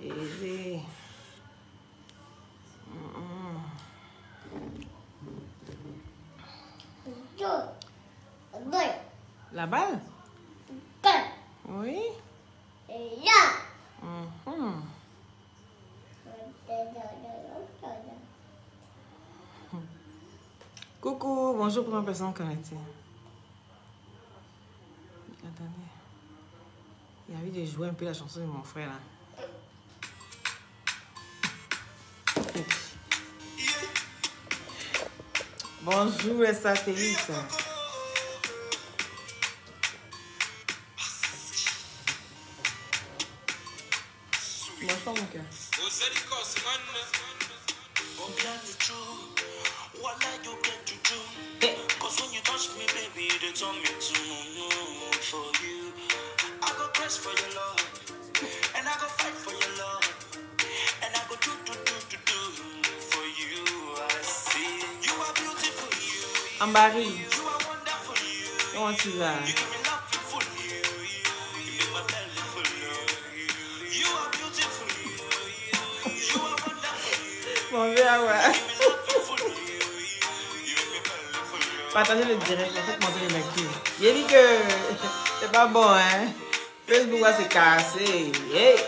Et la balle? Oui. Coucou, bonjour pour une personne connectée. Attendez. Il a envie de jouer un peu la chanson de mon frère là. Bonjour les satellites. Moi pas mon cœur. Ambari, comment tu vas? Mon verre, ouais. Partagez le direct, en fait, montrer le mercure. Il a dit que c'est pas bon, hein. Facebook va se casser. Hey.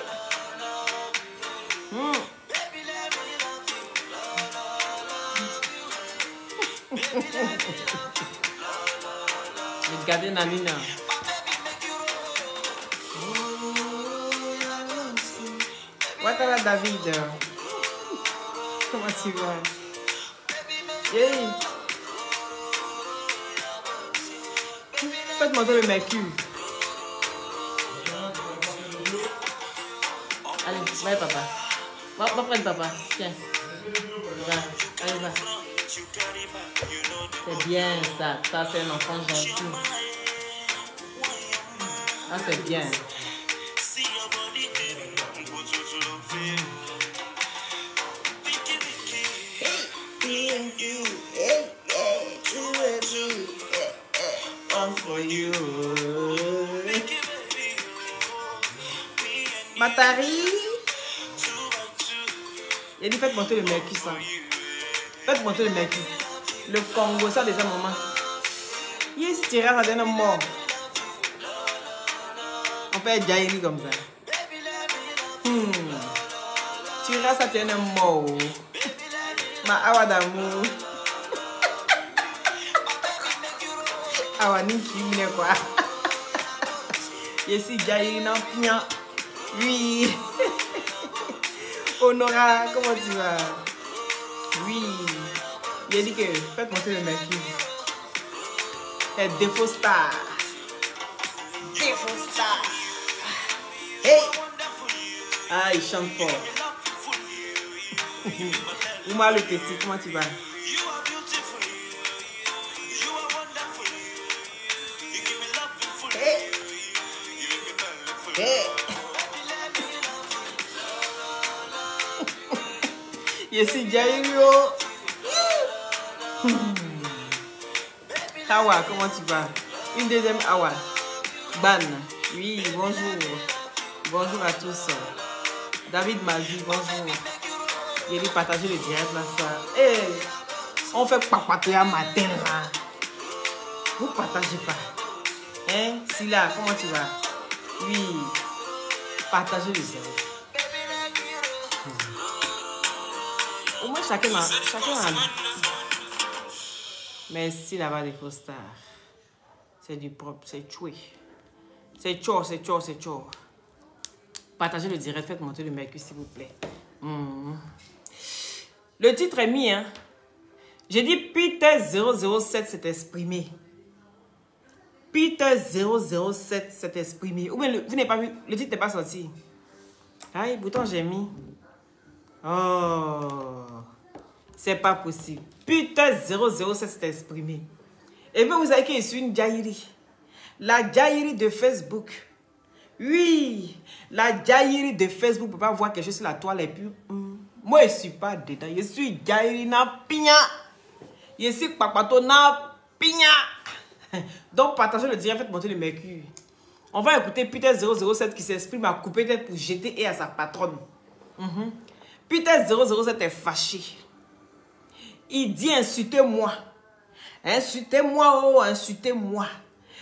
Regardez Nanina. Voilà David. Comment tu vas? Hey. Faites monter le mercure. Allez, va papa. Va prendre papa. Tiens. Va. Allez, va. C'est bien ça. Ça, c'est un enfant gentil. Ah, c'est bien. Matari. Il a dit faites monter le mercure ça. Faites monter le mercure. Le Congo, ça déjà maman. Il est tiré à un mort. On peut être jailli comme ça. Tu restes à un mort. Ma awa d'amour. Awa ni qui quoi. Je suis jailli non pignon. Oui. Honora, comment tu vas? Oui. Il a dit que faites monter le mercure. C'est défaut star. Défaut star. Hey. Ah, il chante fort. Ouma le petit, comment tu vas? Hey. Hey. Je suis Jairo. Tawa, comment tu vas? Une deuxième Awa. Ban. Oui, bonjour. Bonjour à tous. David Mazi, bonjour. Il dit partager le direct là, ça. Hey, on fait papater à matin là. Vous partagez pas. Hein? Silla, comment tu vas? Oui. Partagez le direct. Au moins chacun a. Merci là-bas des faux stars. C'est du propre, c'est choué. C'est chaud, c'est chaud, c'est chaud. Partagez le direct, faites monter le mercure s'il vous plaît. Le titre est mis, hein. J'ai dit Peter 007 s'est exprimé. Peter 007 s'est exprimé. Ou bien vous n'avez pas vu, le titre n'est pas sorti. Aïe, pourtant j'ai mis. Oh, c'est pas possible. Peter 007 s'est exprimé. Et bien vous savez que je suis une jaïri. La jaïri de Facebook. Oui, la jaïri de Facebook ne peut pas voir quelque chose sur la toile et puis... moi, je ne suis pas dedans. Je suis jaïri na pigna. Je suis papato na pigna. Donc, partagez le direct, faites monter le mercure. On va écouter Peter 007 qui s'exprime à couper tête pour jeter et à sa patronne. Peter 007 est fâché. Il dit insultez-moi. Insultez-moi, oh, insultez-moi.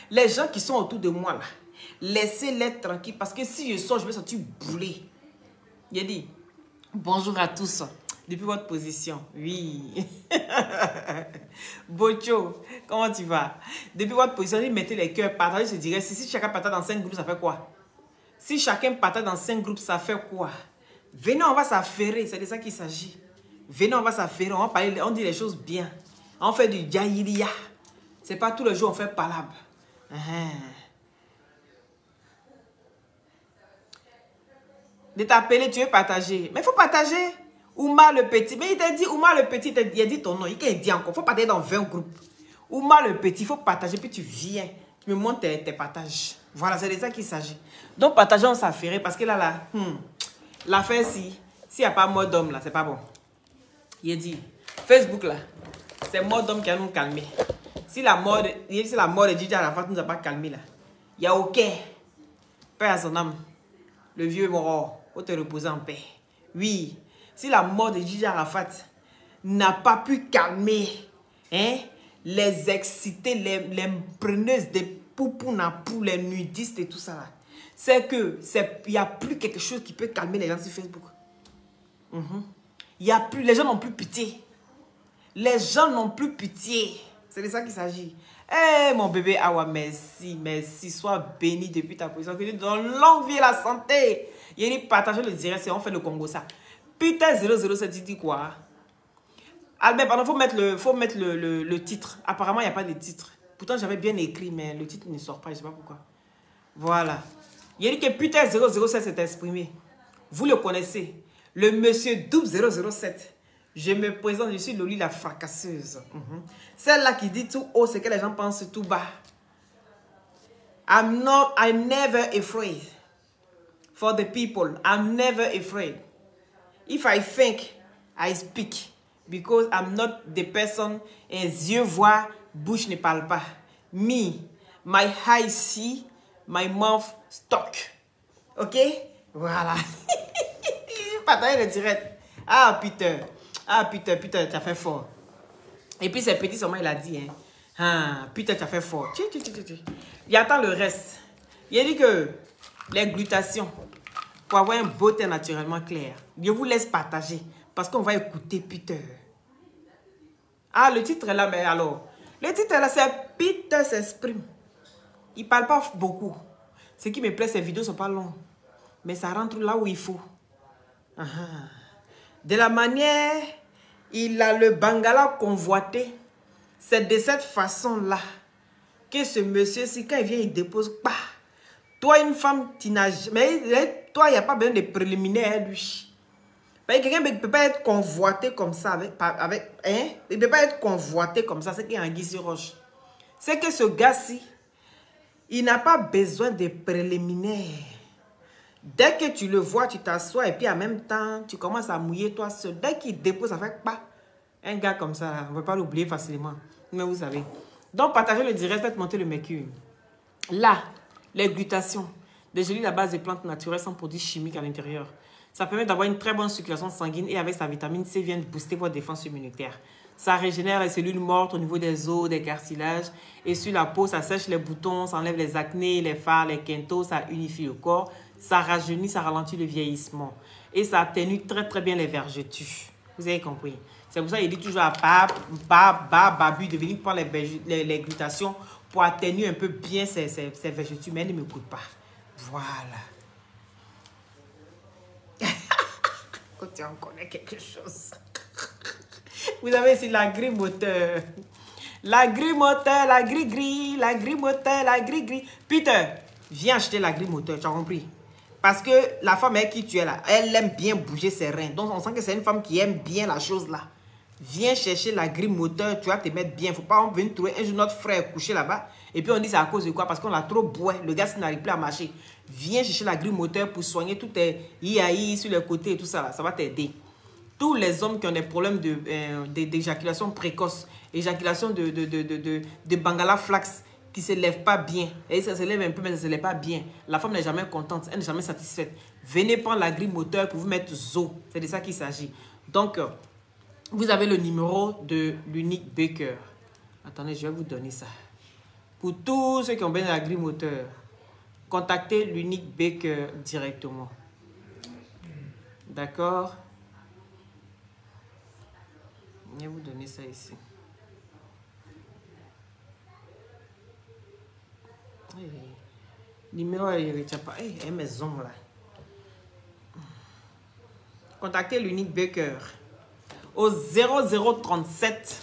Les gens qui sont autour de moi là, laissez-les tranquilles parce que si je sors, je vais sortir bouler. Il a dit bonjour à tous. Depuis votre position. Oui. Bocho, comment tu vas? Depuis votre position, il mettait les cœurs, partagez ce direct. Si chacun partage dans 5 groupes, ça fait quoi? Si chacun partage dans 5 groupes, ça fait quoi? Venez, on va s'affairer. C'est de ça qu'il s'agit. Venez, on va s'affairer. On va parler, on dit les choses bien. On fait du jaïria. C'est pas tous les jours on fait palabre. De t'appeler, tu veux partager. Mais il faut partager. Oumar le petit. Mais il t'a dit, Oumar le petit, il a dit ton nom. Il t'a dit encore. Il faut partager dans 20 groupes. Oumar le petit, il faut partager. Puis tu viens. Tu me montres tes partages. Voilà, c'est de ça qu'il s'agit. Donc, partageons, on s'affairait. Parce que là, l'affaire, s'il n'y a pas mort d'homme, là, c'est pas bon. Il a dit, Facebook, là, c'est mort d'homme qui a nous calmé. Si la mort de Djidja Arafat ne nous a pas calmé, là, il n'y a aucun. Paix à son âme. Le vieux mort, faut te reposer en paix. Oui, si la mort de Djidja Arafat n'a pas pu calmer les excités, les preneuses des poupou-napou, les nudistes et tout ça, là, c'est que il n'y a plus quelque chose qui peut calmer les gens sur Facebook. Il y a plus, les gens n'ont plus pitié. Les gens n'ont plus pitié. C'est de ça qu'il s'agit. Eh, mon bébé Awa, merci, merci. Sois béni depuis ta position. Que Dieu te donne longue vie et la santé. Il dit partagez le direct et on fait le Congo ça. Peter 007 dit quoi? Albert, pardon, faut mettre le titre. Apparemment, il n'y a pas de titre. Pourtant, j'avais bien écrit, mais le titre ne sort pas. Je ne sais pas pourquoi. Voilà. Il dit que Peter 007 s'est exprimé. Vous le connaissez. Le monsieur double 007. Je me présente, je suis Loli la fracasseuse. Celle-là qui dit tout haut, c'est que les gens pensent tout bas. I'm never afraid for the people. I'm never afraid. If I think, I speak. Because I'm not the person, yeux voient, bouche ne parle pas. Me, my eye see, my mouth talk. Ok? Voilà. Partagez le direct. Ah, Peter. Ah, Peter, tu as fait fort. Et puis, c'est petit seulement, il a dit. Ah, Peter, tu as fait fort. Il attend le reste. Il a dit que les glutations, pour avoir un beau teint naturellement clair, je vous laisse partager. Parce qu'on va écouter Peter. Ah, le titre est là, mais alors. Le titre est là, c'est Peter s'exprime. Il ne parle pas beaucoup. Ce qui me plaît, ces vidéos ne sont pas longues. Mais ça rentre là où il faut. De la manière, il a le Bangala convoité. C'est de cette façon-là que ce monsieur-ci, quand il vient, il dépose pas. Toi, une femme, tu n'as jamais. Toi, il n'y a pas besoin de préliminaire, lui. Quelqu'un ne peut pas être convoité comme ça. Il ne peut pas être convoité comme ça. C'est qu'il y a un guise roche. C'est que ce gars-ci, il n'a pas besoin de préliminaire. Dès que tu le vois, tu t'assois et puis en même temps, tu commences à mouiller toi seul. Dès qu'il dépose, ça fait pas. Un gars comme ça, on ne peut pas l'oublier facilement. Mais vous savez. Donc, partagez le direct, faites monter le mercure. Là, les glutations, des gélules à base de plantes naturelles sans produits chimiques à l'intérieur. Ça permet d'avoir une très bonne circulation sanguine et avec sa vitamine C, vient booster votre défense immunitaire. Ça régénère les cellules mortes au niveau des os, des cartilages. Et sur la peau, ça sèche les boutons, ça enlève les acnés, les fards, les quintos, ça unifie le corps. Ça rajeunit, ça ralentit le vieillissement. Et ça atténue très très bien les vergetures. Vous avez compris? C'est pour ça qu'il dit toujours à Babu de venir prendre les glutations pour atténuer un peu bien ces vergetures. Mais elle ne m'écoute pas. Voilà. Quand tu en connais quelque chose. Vous avez ici la grille moteur. La grille moteur, la gris-gris, la grille moteur, la gris-gris. Peter, viens acheter la grille moteur, tu as compris? Parce que la femme avec qui tu es là, elle aime bien bouger ses reins. Donc, on sent que c'est une femme qui aime bien la chose là. Viens chercher la grille moteur, tu vas te mettre bien. Il ne faut pas venir trouver un jour notre frère couché là-bas. Et puis on dit c'est à cause de quoi? Parce qu'on a trop boit. Le gars n'arrive plus à marcher. Viens chercher la grille moteur pour soigner tous tes IAI sur les côtés et tout ça. Ça va t'aider. Tous les hommes qui ont des problèmes d'éjaculation précoce, éjaculation de Bangala flax, qui ne se lève pas bien. Et ça se lève un peu, mais ça ne se lève pas bien. La femme n'est jamais contente, elle n'est jamais satisfaite. Venez prendre la grille moteur pour vous mettre zo. C'est de ça qu'il s'agit. Donc, vous avez le numéro de l'Unique Baker. Attendez, je vais vous donner ça. Pour tous ceux qui ont besoin de la grille moteur, contactez l'Unique Baker directement. D'accord? Je vais vous donner ça ici. Hey, numéro, il ne retient pas. Hey, maison là. Contactez l'Unique Baker au 0037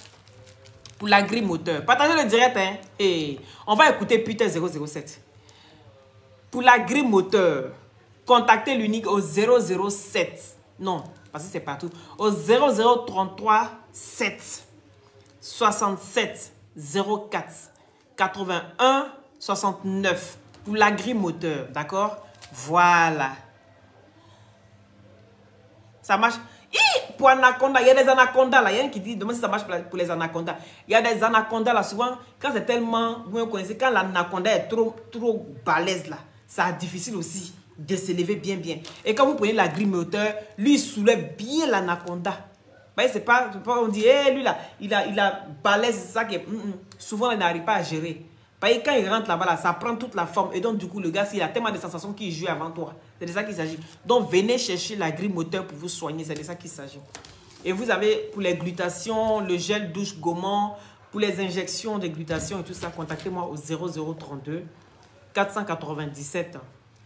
pour la grille moteur. Partagez le direct, hein. Et on va écouter Peter 007. Pour la grille moteur, contactez l'Unique au 007. Non, parce que c'est partout. Au 0033 7 67 04 81 69 pour la grille moteur. D'accord? Voilà. Ça marche. Pour Anaconda, il y a des anacondas là. Il y a un qui dit, demande si ça marche pour les anacondas. Il y a des anacondas là, souvent, quand c'est tellement, vous connaissez, quand l'anaconda est trop balèze là, c'est difficile aussi de s'élever bien. Et quand vous prenez la grille moteur, lui, il soulève bien l'anaconda. C'est pas, on dit, hey, lui là, il a balèze, c'est ça que souvent il n'arrive pas à gérer. Quand il rentre là-bas, là, ça prend toute la forme. Et donc, du coup, le gars, il a tellement de sensations qu'il joue avant toi. C'est de ça qu'il s'agit. Donc, venez chercher la grille moteur pour vous soigner. C'est de ça qu'il s'agit. Et vous avez, pour les glutations, le gel douche gommant, pour les injections de glutation et tout ça, contactez-moi au 0032 497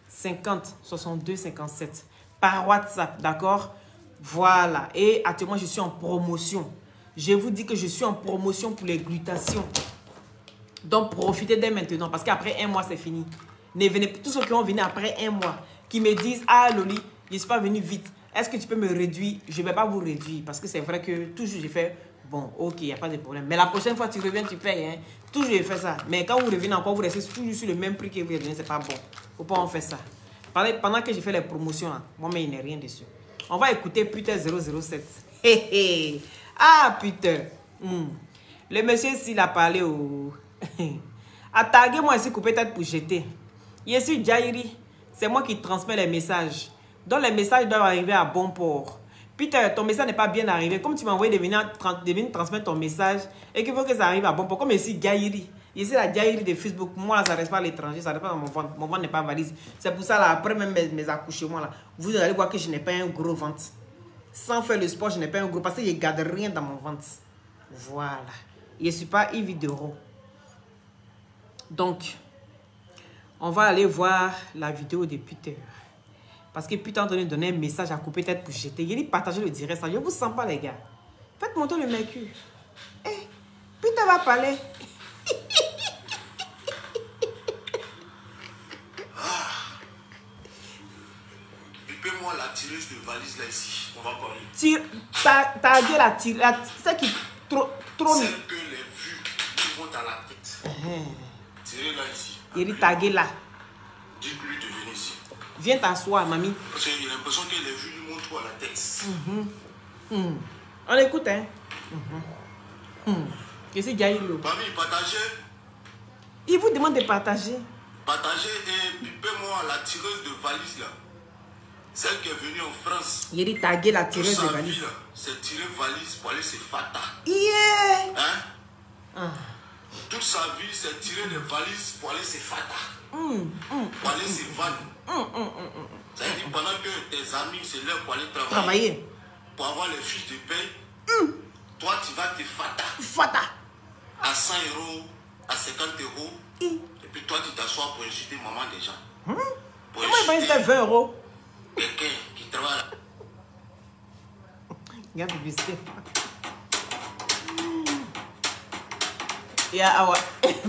50 62 57 par WhatsApp, d'accord? Voilà. Et actuellement, je suis en promotion. Je vous dis que je suis en promotion pour les glutations. Donc, profitez dès maintenant, parce qu'après un mois, c'est fini. Ne venez, tous ceux qui vont venir après un mois, qui me disent, ah Loli, je ne suis pas venu vite. Est-ce que tu peux me réduire? Je ne vais pas vous réduire, parce que c'est vrai que toujours j'ai fait, bon, ok, il n'y a pas de problème. Mais la prochaine fois, tu reviens, tu payes. Hein. Toujours j'ai fait ça. Mais quand vous revenez encore, vous restez toujours sur le même prix que vous revenez, ce n'est pas bon. Il ne faut pas en faire ça. Pendant que j'ai fait les promotions, là, moi, mais il n'est rien dessus. On va écouter Peter 007. Ah, Peter. Le monsieur, s'il a parlé au... Attaquez-moi ici, coupez tête pour jeter. Je suis Jairi. C'est moi qui transmets les messages. Donc les messages doivent arriver à bon port. Peter, ton message n'est pas bien arrivé. Comme tu m'as envoyé de venir transmettre ton message et qu'il faut que ça arrive à bon port. Comme ici, Jairi. Ici, la Jairi de Facebook. Moi, ça ne reste pas à l'étranger. Ça ne reste pas dans mon ventre. Mon ventre n'est pas valise. C'est pour ça, là, après même mes accouchements, là, vous allez voir que je n'ai pas un gros ventre. Sans faire le sport, je n'ai pas un gros. Parce que je ne garde rien dans mon ventre. Voilà. Je ne suis pas Yves Dero. Donc, on va aller voir la vidéo de Peter. Parce que Peter est en train de donner un message à couper tête pour jeter. Il dit partagez le direct. Ça. Je ne vous sens pas, les gars. Faites monter le mercure. Hey, Peter va parler. Pipez-moi la tireuse de valise là ici. On va parler. Taguez la tireuse. C'est qui trop. Celle que les vues qui montent à la tête. Tirez là ici. Il dit taguez là. Dites-lui de venir ici. Viens t'asseoir, mamie. Parce qu'il a l'impression que les vues lui montent trop à la tête. On écoute, hein. Je sais Jairi. Mamie, partagez. Il vous demande de partager. Partagez et pipez-moi la tireuse de valise là. Celle qui est venue en France. Il dit taguer la tireuse de valise. C'est tirer valise pour aller se fata. Yeah. Hein? Toute sa vie, c'est tirer des valises pour aller se fata. Pour aller se vendre. C'est-à-dire pendant que tes amis se lèvent pour aller travailler. Pour avoir les fiches de paie. Toi, tu vas te fata. Fata. À 100 €, à 50 €. Et puis toi, tu t'assois pour insulter maman déjà. Pour insulter 20 €. Quelqu'un qui travaille. Regarde le biscuit.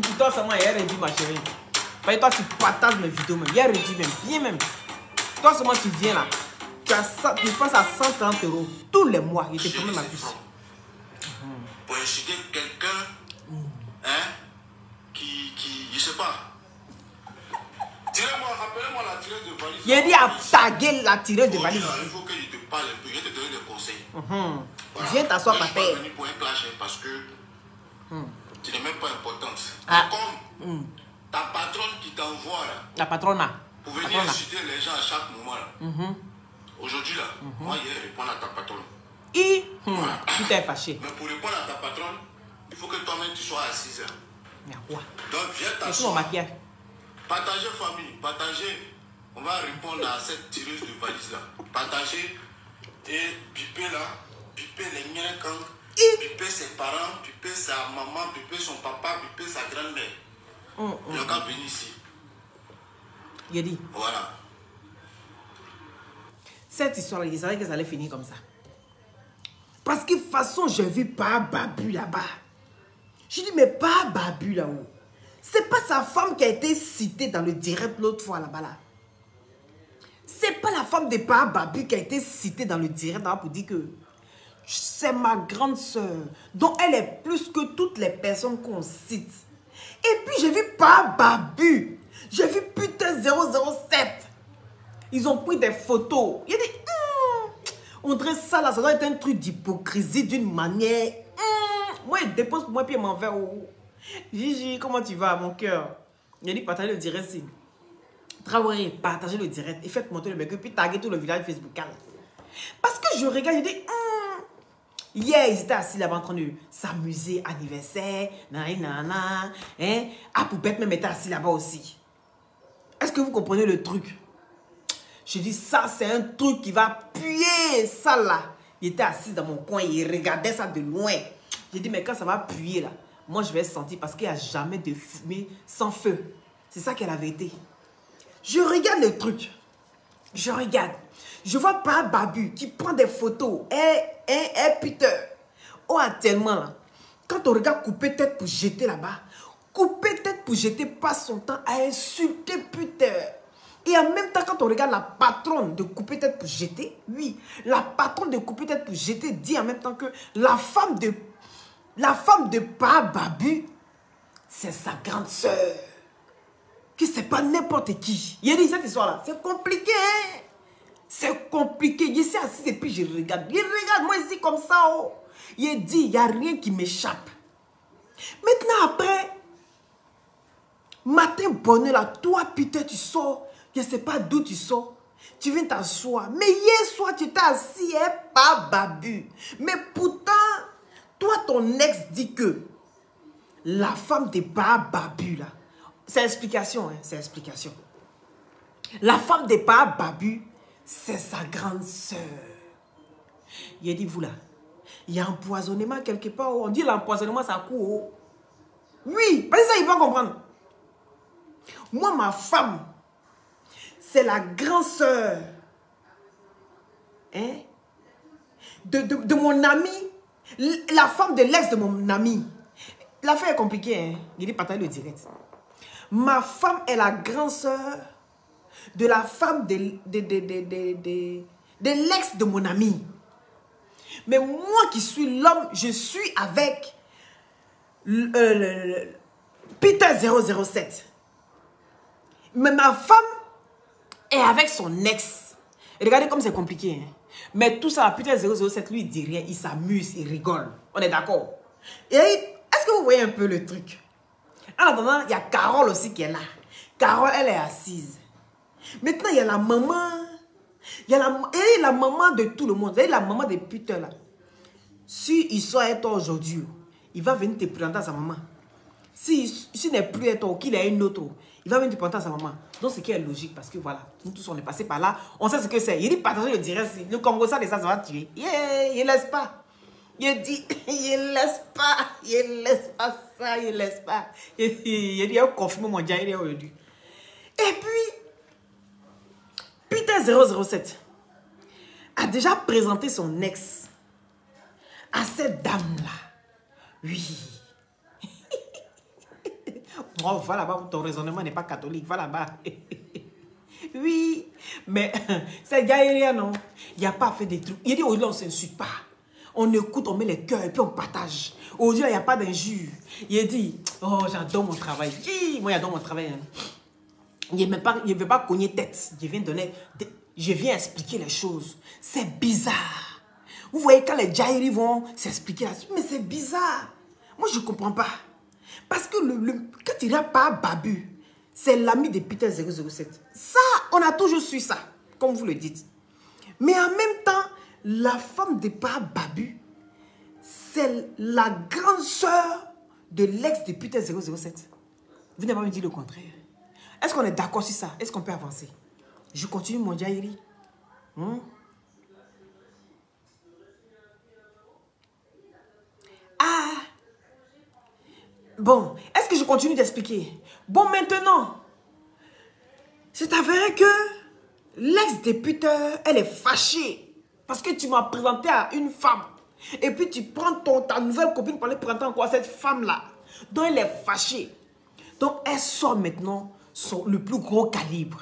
Pour toi, seulement, il y a réduit ma chérie. Parce que toi, tu partages mes vidéos même. Il y a réduit même. Bien même. Toi, seulement, tu viens là. Tu passes à 130 € tous les mois. Il te promet ma puce. Pour insulter quelqu'un, hein, qui, je sais pas. Tirez-moi, rappelez-moi la tireuse de valise. Il a dit à taguer la tireuse de valise. Il faut que je te parle un peu, je vais te donner des conseils. Viens t'asseoir, ma père. Je ne suis pas venu pour un clash parce que Tu n'es même pas importante. Ah. Comme ta patronne qui t'envoie là. La patronne là. Pour venir insulter les gens à chaque moment là. Aujourd'hui là, moi hier, répondre à ta patronne. Voilà. Tu t'es fâché. Mais pour répondre à ta patronne, il faut que toi-même tu sois assise. Mais à quoi? Donc viens t'asseoir. Partagez famille, partagez. On va répondre à cette tireuse de valise là. Partagez et piper là, piper les miens quand, piper ses parents, piper sa maman, piper son papa, piper sa grand-mère. Le gars venu ici. Il a dit. Voilà. Cette histoire, il savait que ça allait finir comme ça. Parce que de toute façon, je vis pas Babu là-bas. Je dis, mais pas Babu là-haut. C'est pas sa femme qui a été citée dans le direct l'autre fois là-bas là. C'est pas la femme de Pa Babu qui a été citée dans le direct là pour dire que c'est ma grande soeur. Donc elle est plus que toutes les personnes qu'on cite. Et puis j'ai vu Pa Babu. J'ai vu putain 007. Ils ont pris des photos. Il a dit, on dirait ça là, ça doit être un truc d'hypocrisie d'une manière. Moi, il dépose pour moi, puis il m'envoie. Gigi, comment tu vas, mon cœur? Il a dit, partagez le direct. Traoré, partagez le direct et faites monter le mec, puis taguez tout le village Facebook. Parce que je regarde, je dis, hier, ils étaient assis là-bas en train de s'amuser, anniversaire, nanana, hein? Ah, Poupette même était assis là-bas aussi. Est-ce que vous comprenez le truc? Je dis, ça, c'est un truc qui va puer, ça là. Il était assis dans mon coin, il regardait ça de loin. J'ai dit, mais quand ça va puer là, moi je vais sentir parce qu'il n'y a jamais de fumée sans feu. C'est ça qu'elle avait été. Je regarde le truc. Je regarde. Je vois Pa Babu qui prend des photos. Peter. Oh, tellement là. Quand on regarde couper tête pour jeter là-bas, couper tête pour jeter passe son temps à insulter Peter. Et en même temps, quand on regarde la patronne de couper tête pour jeter, oui, la patronne de couper tête pour jeter dit en même temps que la femme de Pa Babu, c'est sa grande sœur. Que c'est pas n'importe qui. Il a dit cette histoire-là, c'est compliqué, hein? C'est compliqué. Je suis assis et puis je regarde. Je regarde, moi ici comme ça. Oh. Il a dit, il n'y a rien qui m'échappe. Maintenant, après, matin bonheur là, toi, putain, tu sors. Je ne sais pas d'où tu sors. Tu viens t'asseoir. Mais hier soir, tu t'es assis, hein, Pa Babu. Mais pourtant, toi, ton ex dit que la femme de Pa Babu, là, c'est explication, hein, c'est explication. La femme de Pa Babu, c'est sa grande sœur. Il a dit, vous là, il y a empoisonnement quelque part. On dit l'empoisonnement, ça court. Oui, parce que ça, il va comprendre. Moi, ma femme, c'est la grande sœur, hein, de mon ami, la femme de l'ex de mon ami. L'affaire est compliquée, hein. Il dit partager le direct. Ma femme est la grande sœur de la femme de l'ex de mon ami. Mais moi qui suis l'homme, je suis avec Peter 007. Mais ma femme est avec son ex. Regardez comme c'est compliqué. Hein? Mais tout ça, Peter 007, lui, il dit rien. Il s'amuse, il rigole. On est d'accord. Et est-ce que vous voyez un peu le truc? En attendant, il y a Carole aussi qui est là. Carole, elle est assise. Maintenant, il y a la maman. Il y a la maman de tout le monde. Vous voyez la maman de Peter là. Si il soit avec toi aujourd'hui, il va venir te présenter à sa maman. Si n'est plus avec toi, qu'il est une autre, il va venir te présenter à sa maman. Donc, ce qui est logique, parce que voilà, nous tous, on est passés par là. On sait ce que c'est. Il dit partager le direct. Le Congo, ça va tuer. Yeah, il ne laisse pas. Il dit, il laisse pas. Il laisse pas ça, il laisse pas. Il dit, il a confirmé mon diable aujourd'hui. Et puis, Peter 007 a déjà présenté son ex à cette dame-là. Oui. Oh, va là-bas, ton raisonnement n'est pas catholique. Va là-bas. Oui. Mais c'est Gaïria, non? Il n'y a pas fait des trucs. Il dit, aujourd'hui, on ne s'insulte pas. On écoute, on met les cœurs et puis on partage. Aujourd'hui, il n'y a pas d'injure. Il a dit, oh, j'adore mon travail. Moi, j'adore mon travail. Hein. Il ne veut pas cogner tête. Je viens expliquer les choses. C'est bizarre. Vous voyez, quand les Jairi vont s'expliquer là-dessus, mais c'est bizarre. Moi, je ne comprends pas. Parce que quand il n'y a pas Babu, c'est l'ami de Peter 007. Ça, on a toujours su ça, comme vous le dites. Mais en même temps, la femme de pas Babu, c'est la grande sœur de l'ex de Peter 007. Vous n'avez pas me dit le contraire. Est-ce qu'on est d'accord sur ça? Est-ce qu'on peut avancer? Je continue mon Jairi. Ah! Bon, est-ce que je continue d'expliquer? Bon, maintenant, c'est avéré que l'ex de Peter, elle est fâchée. Parce que tu m'as présenté à une femme. Et puis tu prends ta nouvelle copine pour aller présenter encore à cette femme-là. Donc elle est fâchée. Donc elle sort maintenant le plus gros calibre.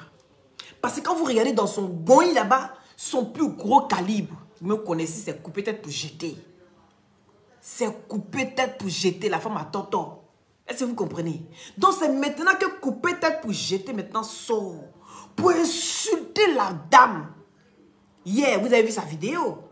Parce que quand vous regardez dans son boing là-bas, son plus gros calibre, vous me connaissez, c'est coupé tête pour jeter. C'est coupé tête pour jeter, la femme à tonton. Est-ce que vous comprenez? Donc c'est maintenant que couper tête pour jeter maintenant sort. Pour insulter la dame. Hier, vous avez vu sa vidéo?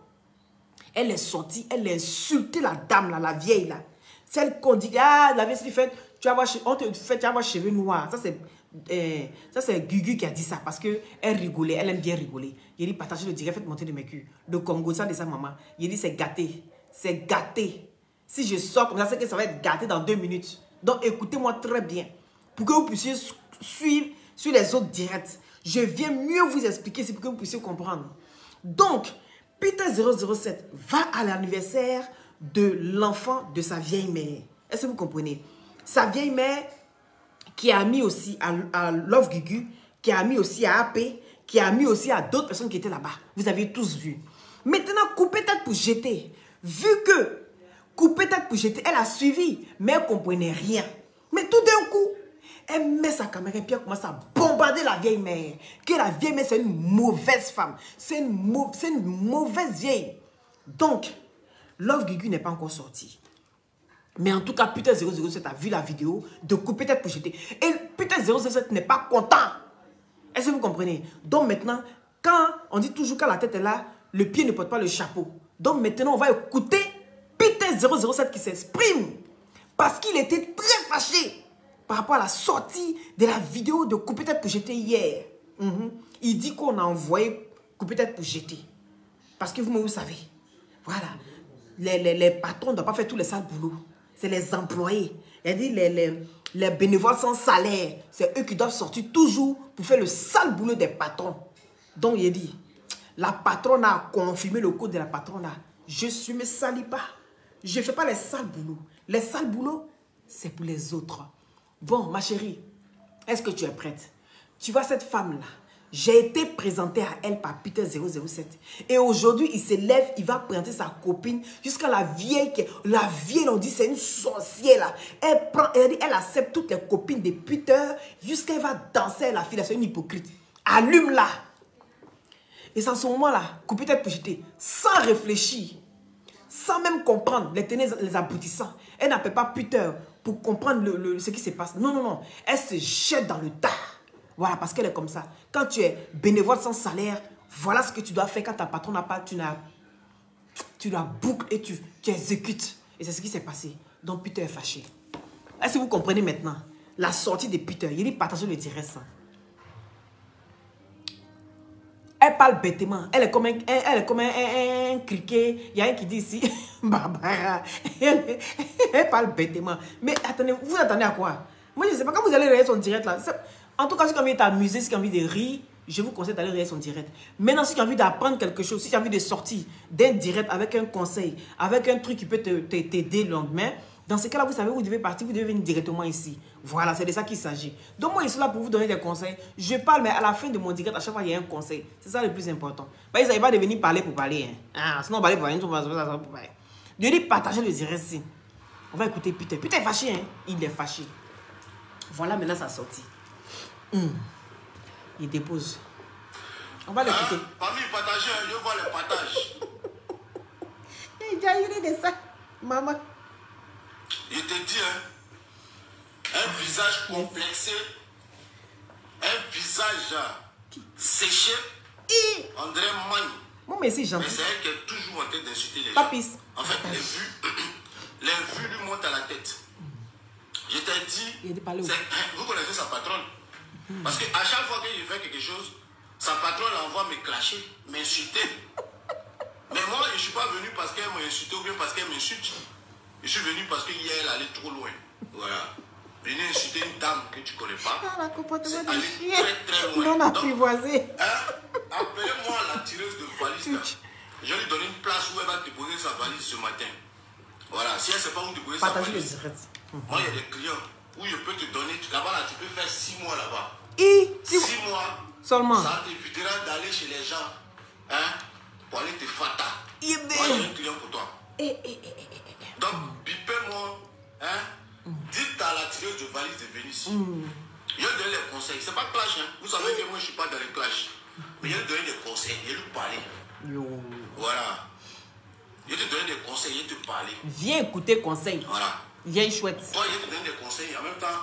Elle est sortie, elle a insulté la dame, là, la vieille, là. Celle qu'on dit, ah, la vieille, fait, tu vas voir, on te fait, tu vas avoir cheveux noirs. Ça, c'est Gugu qui a dit ça, parce qu'elle rigolait, elle aime bien rigoler. Il dit, partagez le direct, faites monter de mes culs. Le Congo, ça de sa maman. Il dit, c'est gâté. C'est gâté. Si je sors comme ça, c'est que ça va être gâté dans 2 minutes. Donc, écoutez-moi très bien. Pour que vous puissiez suivre sur les autres directs. Je viens mieux vous expliquer, c'est pour que vous puissiez comprendre. Donc, Peter 007 va à l'anniversaire de l'enfant de sa vieille mère. Est-ce que vous comprenez? Sa vieille mère qui a mis aussi à Love Gugu, qui a mis aussi à AP, qui a mis aussi à d'autres personnes qui étaient là-bas. Vous avez tous vu. Maintenant, couper tête pour jeter. Vu que couper tête pour jeter, elle a suivi, mais elle ne comprenait rien. Mais tout d'un coup, elle met sa caméra et puis elle commence à bombarder la vieille mère. Que la vieille mère, c'est une mauvaise femme. C'est une mauvaise vieille. Donc, Love Gugu n'est pas encore sorti. Mais en tout cas, Peter 007 a vu la vidéo de couper tête pour jeter. Et Peter 007 n'est pas content. Est-ce que vous comprenez? Donc maintenant, quand on dit toujours quand la tête est là, le pied ne porte pas le chapeau. Donc maintenant, on va écouter Peter 007 qui s'exprime. Parce qu'il était très fâché par rapport à la sortie de la vidéo de couper tête pour jeter hier. Il dit qu'on a envoyé couper tête pour jeter. Parce que vous savez, voilà, les patrons ne doivent pas faire tous les sales boulots. C'est les employés. Il a dit les bénévoles sans salaire. C'est eux qui doivent sortir toujours pour faire le sale boulot des patrons. Donc il a dit, la patronne a confirmé le code de la patronne. Je ne me salis pas. Je ne fais pas les sales boulots. Les sales boulots, c'est pour les autres. Bon, ma chérie, est-ce que tu es prête? Tu vois cette femme-là, j'ai été présentée à elle par Peter 007. Et aujourd'hui, il se lève, il va présenter sa copine jusqu'à la vieille. La vieille, on dit, c'est une sorcière là. Elle accepte toutes les copines de Peter jusqu'à elle va danser la fille. C'est une hypocrite. Allume-la. Et c'est en ce moment-là, couper tête pour jeter, sans réfléchir, sans même comprendre les tenants, les aboutissants. Elle n'appelle pas Peter pour comprendre ce qui se passe. Non, non, non. Elle se jette dans le tas. Voilà, parce qu'elle est comme ça. Quand tu es bénévole sans salaire, voilà ce que tu dois faire. Quand ta patron n'a pas, tu la boucles et tu exécutes. Et c'est ce qui s'est passé. Donc Peter est fâché. Est-ce que vous comprenez maintenant la sortie de Peter? Il dit partagez le direct ça. Elle parle bêtement. Elle est comme un criquet. Il y a un qui dit ici, Barbara. Elle parle bêtement. Mais attendez, vous attendez à quoi? Moi, je ne sais pas. Quand vous allez regarder son direct là, en tout cas, si tu as envie de t'amuser, si tu as envie de rire, je vous conseille d'aller regarder son direct. Maintenant, si tu as envie d'apprendre quelque chose, si tu as envie de sortir d'un direct avec un conseil, avec un truc qui peut t'aider le lendemain, dans ce cas-là, vous savez où vous devez partir, vous devez venir directement ici. Voilà, c'est de ça qu'il s'agit. Donc moi, je suis là pour vous donner des conseils. Je parle, mais à la fin de mon direct, à chaque fois, il y a un conseil. C'est ça le plus important. Bah, ils n'arrivent pas de venir parler pour parler. Hein. Ah, sinon, parler pour parler, on va pour parler. Je dis partager le direct ici. On va écouter Peter. Peter est fâché, hein. Il est fâché. Voilà maintenant sa sortie. Il dépose. On va l'écouter. Parmi les partageurs, je vois les partages. Il a eu de ça, maman. Je te dis, hein, un visage complexé, un visage séché, on dirait magne. Bon, mais c'est gentil. Mais c'est elle qui est toujours en train d'insulter les gens. Papis. En fait, les vues lui montent à la tête. Je t'ai dit, vous connaissez sa patronne. Parce qu'à chaque fois que je fais quelque chose, sa patronne l'envoie me clasher, m'insulter. Mais moi, je ne suis pas venu parce qu'elle m'a insulté ou bien parce qu'elle m'insulte. Je suis venu parce qu'hier, elle allait trop loin. Voilà. Venir insulter une dame que tu ne connais pas. C'est aller très très loin. Non, apprivoisé. Appelez-moi la tireuse de valise. Je vais lui donner une place où elle va déposer sa valise ce matin. Voilà. Si elle ne sait pas où déposer sa valise. Moi, il y a des clients où je peux te donner. Là-bas, là, tu peux faire 6 mois là-bas. 6 mois. Seulement. Ça t'évitera d'aller chez les gens. Pour aller te fata. Moi, j'ai un client pour toi. Donc, bipez-moi. Dites à la tireuse de valise de Venise. Je lui donne les conseils. C'est pas clash. Vous savez que moi, je ne suis pas dans les clashs. Mais je lui donne des conseils. Je lui parler. Voilà. Je te donne des conseils. Je te parler. Viens écouter conseils. Voilà. Viens chouette. Toi, je te donne des conseils. En même temps,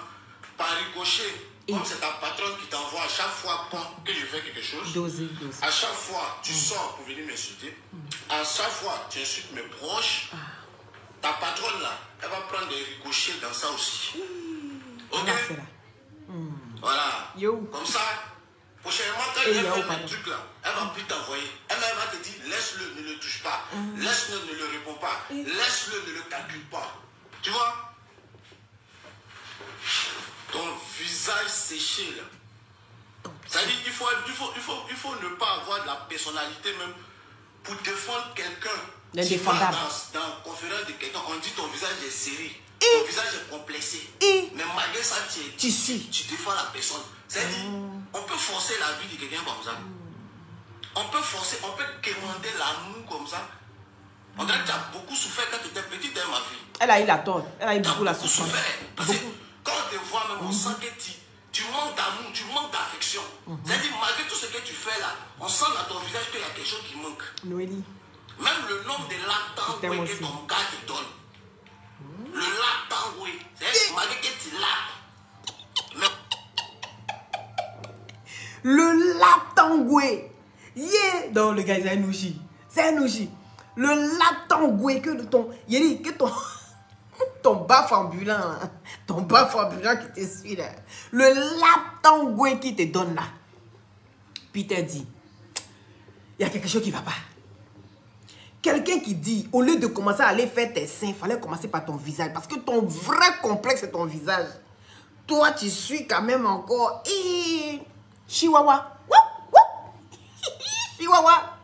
par ricochet. Comme c'est ta patronne qui t'envoie à chaque fois que je fais quelque chose. Doser. À chaque fois, tu sors pour venir m'insulter. À chaque fois, tu insultes mes proches. Ta patronne là, elle va prendre des ricochets dans ça aussi. Ok? Voilà. Comme ça, prochainement, quand elle fait un truc là, elle va plus t'envoyer. Elle va te dire, laisse-le, ne le touche pas. Laisse-le, ne le réponds pas. Laisse-le, ne le calcule pas. Tu vois? Ton visage séché là. C'est-à-dire qu'il faut ne pas avoir de la personnalité même pour défendre quelqu'un. L'indéfendable. Dans la conférence de quelqu'un, on dit ton visage est serré. Ton visage est complexé. Mais malgré ça, tu défends la personne. C'est-à-dire, on peut forcer la vie de quelqu'un comme ça. On peut forcer, on peut quémander l'amour comme ça. On dirait que tu as beaucoup souffert quand tu étais petite, ma fille. Elle a eu la tort. Elle a eu beaucoup la souffrance. Parce que quand on te voit même, on sent que tu manques d'amour, tu manques d'affection. C'est-à-dire, malgré tout ce que tu fais là, on sent dans ton visage qu'il y a quelque chose qui manque. Noélie. Même le nom de l'actangoué que ton gars te donne. Le l'actangoué. C'est malgré que tu l'as. Le l'actangoué. Yeah. Non, le gars, c'est un ouchi. C'est un ouchi. Le l'actangoué que ton... Yéli, que ton... Ton baf ambulant. Ton baf ambulant qui te suit là. Le l'actangoué qui te donne là. Puis t'as dit, il y a quelque chose qui ne va pas. Quelqu'un qui dit, au lieu de commencer à aller faire tes seins, il fallait commencer par ton visage. Parce que ton vrai complexe, c'est ton visage. Toi, tu suis quand même encore... Chihuahua. Chihuahua.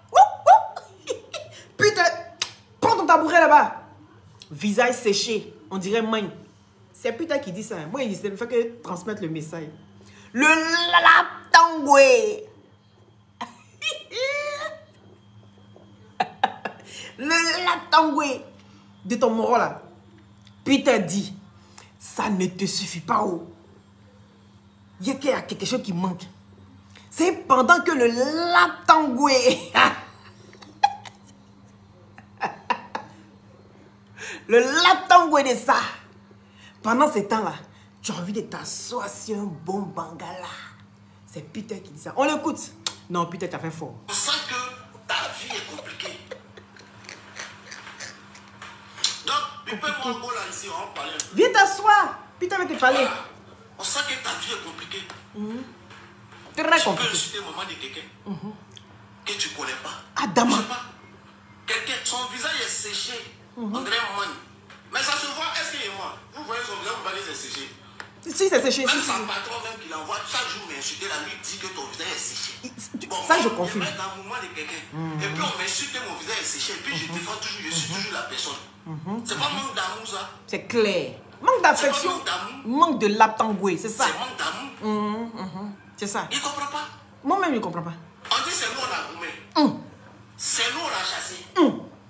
Putain, prends ton tabouret là-bas. Visage séché, on dirait main. C'est putain qui dit ça. Moi, il ne fait que transmettre le message. Le laptangoué. Le laptangoué de ton moro là. Putain dit, ça ne te suffit pas. Oh. Il y a quelque chose qui manque. C'est pendant que le laptangoué... Le laptangoué de ça. Pendant ce temps-là, tu as envie de t'asseoir sur un bon bangala. C'est Peter qui dit ça. On l'écoute. Non, Peter, tu as fait fort. On sent que ta vie est compliquée. Donc, Pipez-moi un là ici, on va parler un peu. Viens t'asseoir. Peter va te parler. Voilà. On sent que ta vie est compliquée. Très compliqué. Tu peux insulter maman de quelqu'un que tu ne connais pas. Adama. Je sais pas. Quelqu'un, son visage est séché. On dirait man. Mais ça se voit, est-ce qu'il est moi? Vous voyez son visage, vous voyez c'est séché. Si, c'est séché. Même sa patron, même qui l'envoie chaque jour m'insulter, là, lui dit que ton visage est séché. Bon, ça, je confirme. Je mets dans le mouvement de quelqu'un. Et puis on m'insulte que mon visage est séché. Et puis je défends toujours, je suis toujours la personne. C'est pas manque d'amour, ça. C'est clair. Manque d'affection. Manque de laptangoué, c'est ça. C'est manque d'amour. C'est ça. Il ne comprend pas. Moi-même, je ne comprends pas. On dit c'est nous, on a gourmet. C'est nous, on a chassé.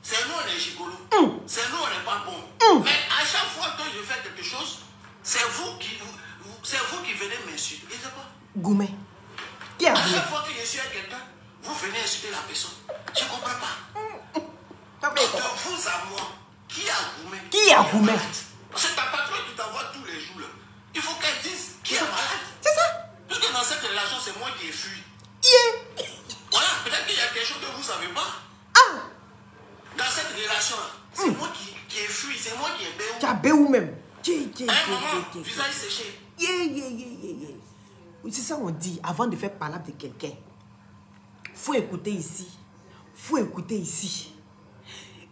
C'est nous, on est gigolo. C'est nous, on n'est pas bon. Mais à chaque fois que je fais quelque chose, c'est vous qui venez m'insulter. Je ne sais pas. Gourmet. Qui a À gourmet? chaque fois que je suis avec quelqu'un, vous venez insulter la personne. Je ne comprends pas. Pas Donc, de vous à moi, qui a gourmet? Qui a gourmet? Parce que ta patronne qui t'envoie tous les jours, là, il faut qu'elle dise qui est malade. C'est ça. Parce que dans cette relation, c'est moi qui ai fui. Voilà, peut-être qu'il y a quelque chose que vous ne savez pas. Dans cette relation-là, c'est moi qui ai fui, c'est moi qui ai béou. Tu as béou même. Visage séché. C'est ça on dit avant de faire parler de quelqu'un. Faut écouter ici. Faut écouter ici.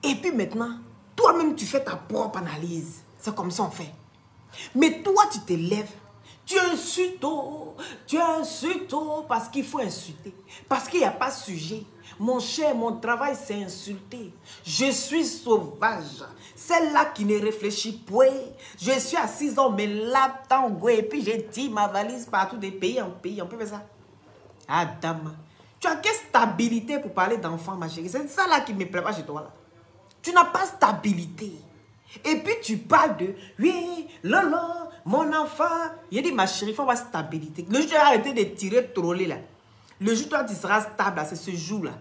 Et puis maintenant, toi-même tu fais ta propre analyse. C'est comme ça on fait. Mais toi tu te lèves. Tu insultes, parce qu'il faut insulter. Parce qu'il n'y a pas de sujet. Mon cher, mon travail, c'est insulter. Je suis sauvage. Celle-là qui ne réfléchit point. Je suis assise dans mes laptops et puis j'ai dit ma valise partout de pays en pays. On peut faire ça. Ah, dame. Tu as quelle stabilité pour parler d'enfant, ma chérie? C'est ça là qui me plaît pas chez toi. Là. Tu n'as pas stabilité. Et puis tu parles de, oui, Lolo, mon enfant. Il dit, ma chérie, il faut avoir stabilité. Le jour où tu vas arrêter de tirer, troller là. Le jour où tu seras stable, c'est ce jour-là.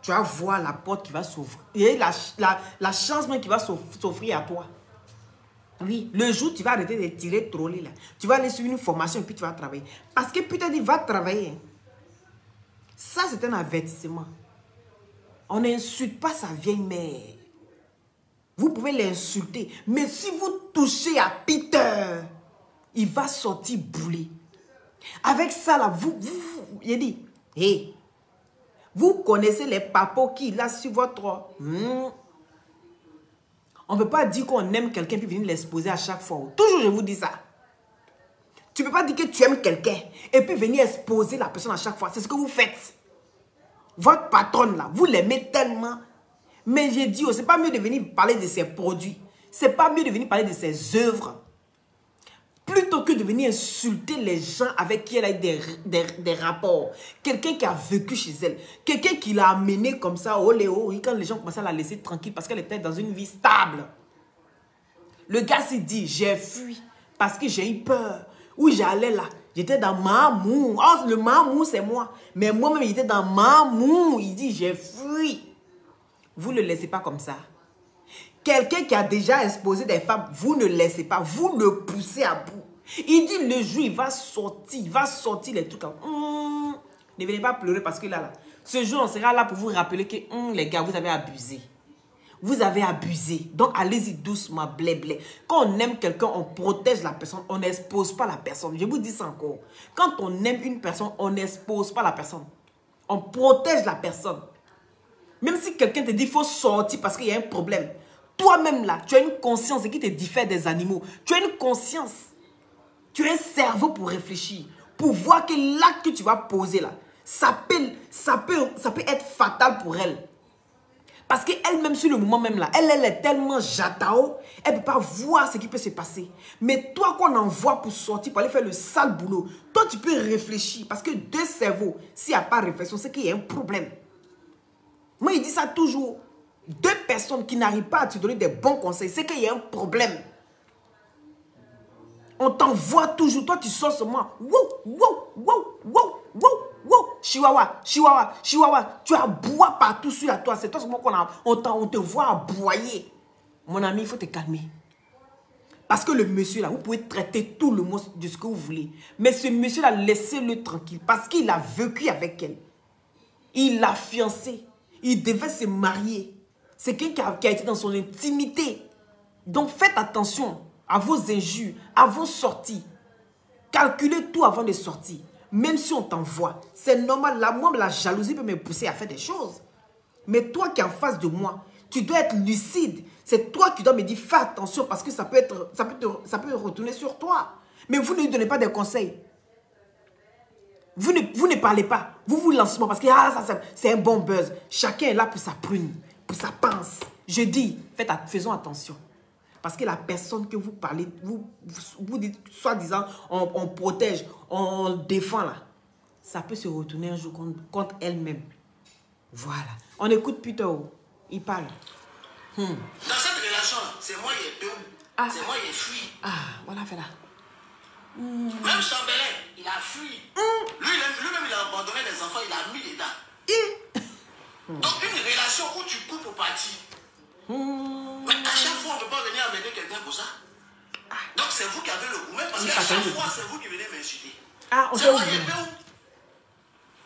Tu vas voir la porte qui va s'ouvrir. Et la chance même qui va s'offrir à toi. Oui, le jour où tu vas arrêter de tirer, troller là. Tu vas aller sur une formation et puis tu vas travailler. Parce que putain, il va travailler. Ça, c'est un avertissement. On n'insulte pas sa vieille mère. Vous pouvez l'insulter. Mais si vous touchez à Peter, il va sortir bouler. Avec ça, là, il dit, hey, vous connaissez les papos qui, là, sur votre... On ne peut pas dire qu'on aime quelqu'un puis venir l'exposer à chaque fois. Toujours, je vous dis ça. Tu ne peux pas dire que tu aimes quelqu'un et puis venir exposer la personne à chaque fois. C'est ce que vous faites. Votre patronne, là, vous l'aimez tellement... Mais j'ai dit, c'est pas mieux de venir parler de ses produits. C'est pas mieux de venir parler de ses œuvres. Plutôt que de venir insulter les gens avec qui elle a eu des rapports. Quelqu'un qui a vécu chez elle. Quelqu'un qui l'a amené comme ça, quand les gens commençaient à la laisser tranquille parce qu'elle était dans une vie stable. Le gars s'est dit, j'ai fui parce que j'ai eu peur. Où j'allais là, j'étais dans Mamou. Oh, le Mamou, c'est moi. Mais moi-même, j'étais dans Mamou. Il dit, j'ai fui. Vous ne le laissez pas comme ça. Quelqu'un qui a déjà exposé des femmes, vous ne laissez pas. Vous le poussez à bout. Il dit le jour, il va sortir les trucs. Ne venez pas pleurer parce que là, ce jour, on sera là pour vous rappeler que les gars, vous avez abusé. Vous avez abusé. Donc, allez-y doucement, blé, blé. Quand on aime quelqu'un, on protège la personne. On n'expose pas la personne. Je vous dis ça encore. Quand on aime une personne, on n'expose pas la personne. On protège la personne. Même si quelqu'un te dit qu'il faut sortir parce qu'il y a un problème. Toi-même là, tu as une conscience qui te diffère des animaux. Tu as une conscience. Tu as un cerveau pour réfléchir. Pour voir que l'acte que tu vas poser là, ça peut être fatal pour elle. Parce qu'elle-même sur le moment même là, elle est tellement jatao, elle ne peut pas voir ce qui peut se passer. Mais toi qu'on envoie pour sortir, pour aller faire le sale boulot, toi tu peux réfléchir. Parce que deux cerveaux, s'il n'y a pas de réflexion, c'est qu'il y a un problème. Moi, il dit ça toujours. Deux personnes qui n'arrivent pas à te donner des bons conseils, c'est qu'il y a un problème. On t'envoie toujours. Toi, tu sors sur moi. Chihuahua, chihuahua, chihuahua. Tu aboies partout sur la toile. C'est toi seulement on te voit aboyer. Mon ami, il faut te calmer. Parce que le monsieur là, vous pouvez traiter tout le monde de ce que vous voulez. Mais ce monsieur là, laissez-le tranquille. Parce qu'il a vécu avec elle. Il l'a fiancé. Il devait se marier. C'est quelqu'un qui a été dans son intimité. Donc faites attention à vos injures, à vos sorties. Calculez tout avant de sortir. Même si on t'envoie. C'est normal. Là, moi, la jalousie peut me pousser à faire des choses. Mais toi qui es en face de moi, tu dois être lucide. C'est toi qui dois me dire fais attention parce que ça peut retourner sur toi. Mais vous ne lui donnez pas des conseils. Vous ne parlez pas. Vous lancez parce que c'est un bon buzz. Chacun est là pour sa prune, pour sa pince. Je dis, faisons attention. Parce que la personne que vous parlez, vous dites, soi-disant, on protège, on défend là. Ça peut se retourner un jour contre elle-même. Voilà. On écoute plutôt. Il parle. Dans cette relation, c'est moi qui ai peur. C'est moi qui ai fui. Voilà, fais là. Même Chambelin, il a fui. Lui-même, il a abandonné les enfants, il a mis dedans. Donc, une relation où tu coupes au parti. Mais à chaque fois, on ne peut pas venir amener quelqu'un pour ça. Donc, c'est vous qui avez le goût. Parce qu'à chaque fois, c'est vous qui venez m'insulter. C'est moi qui ai peur.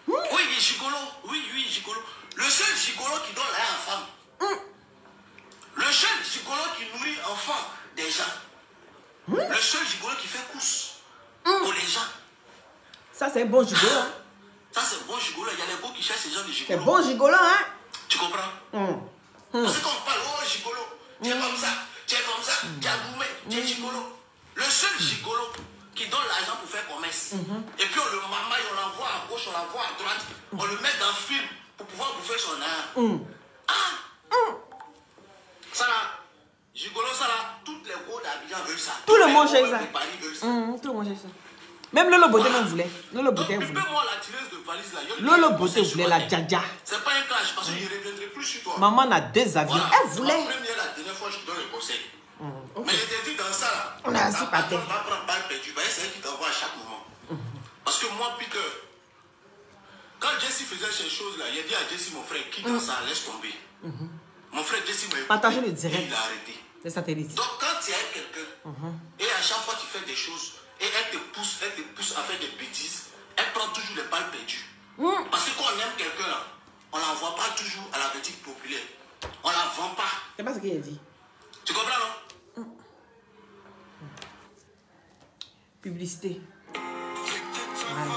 Oui, il est gigolo. Oui, gigolo. Le seul gigolo qui donne la à femme. Le seul gigolo qui nourrit enfant des gens. c'est un bon gigolo. Hein? Ça, c'est bon gigolo. Il y a les beaux qui cherchent ces gens de gigolo. C'est bon gigolo, hein? Tu comprends? Parce que quand on parle, oh, gigolo, tu es comme ça, tu es comme ça, tu es gourmet, tu es gigolo. Le seul gigolo qui donne l'argent pour faire commerce. Et puis on le mamaille, on l'envoie à gauche, on l'envoie à droite, on le met dans le film pour pouvoir bouffer son âme. Ça là, gigolo, ça là, toutes les gros d'Abidjan veulent ça. Tout le monde cherche ça. Paris veulent ça. Tout le monde cherche ça. Même Lolo Beauté m'en voulait. Lolo Beauté voulait. Moi la tireuse de valise là. Lolo Beauté voulait la Djadja. C'est pas un clash parce que je ne reviendrai plus sur toi. Maman a 2 avions. Voilà. Elle voulait. La première, la dernière fois, je te donne le conseil. Mais je t'ai dit dans ça là. On a assis par terre. On va prendre balle perdue. C'est elle qui t'envoie à chaque moment. Parce que moi, Peter, quand Jessie faisait ces choses là, il a dit à Jessie, mon frère, quitte ça, laisse tomber. Mon frère Jessie m'a partagé le direct. Il a arrêté. C'est satellite. Donc quand tu es avec quelqu'un, et à chaque fois tu fais des choses, et elle te pousse à faire des bêtises, elle prend toujours les balles perdues. Parce que quand on aime quelqu'un là, on ne l'envoie pas toujours à la vertique populaire. On ne la vend pas. C'est pas ce qu'il a dit. Tu comprends non? Publicité. Voilà.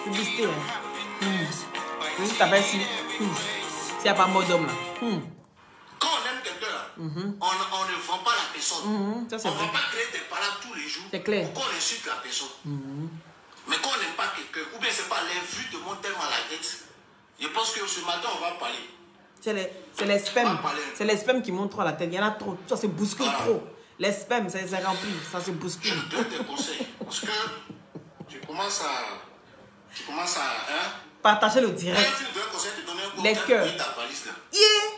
Publicité, hein. Je t'appelle si. S'il n'y a pas mot d'homme là. Quand on aime quelqu'un là, on ne vend pas la personne. Ça, c'est on ne vrai. va pas créer des paroles tous les jours. C'est clair. Pour qu'on insulte la personne. Mais quand on n'aime pas quelqu'un, ou bien c'est pas les vues te montent tellement à la tête. Je pense que ce matin on va parler. C'est les spams. C'est les spams qui montent trop à la tête. Il y en a trop. Ça se bouscule trop. Les spams, ça remplit. Ça se bouscule. Je te donne des conseils. Parce que tu commences à hein? Partager le direct. Quand tu donnes un conseil, tu donnes un les cœurs. ta valise là. Yeah.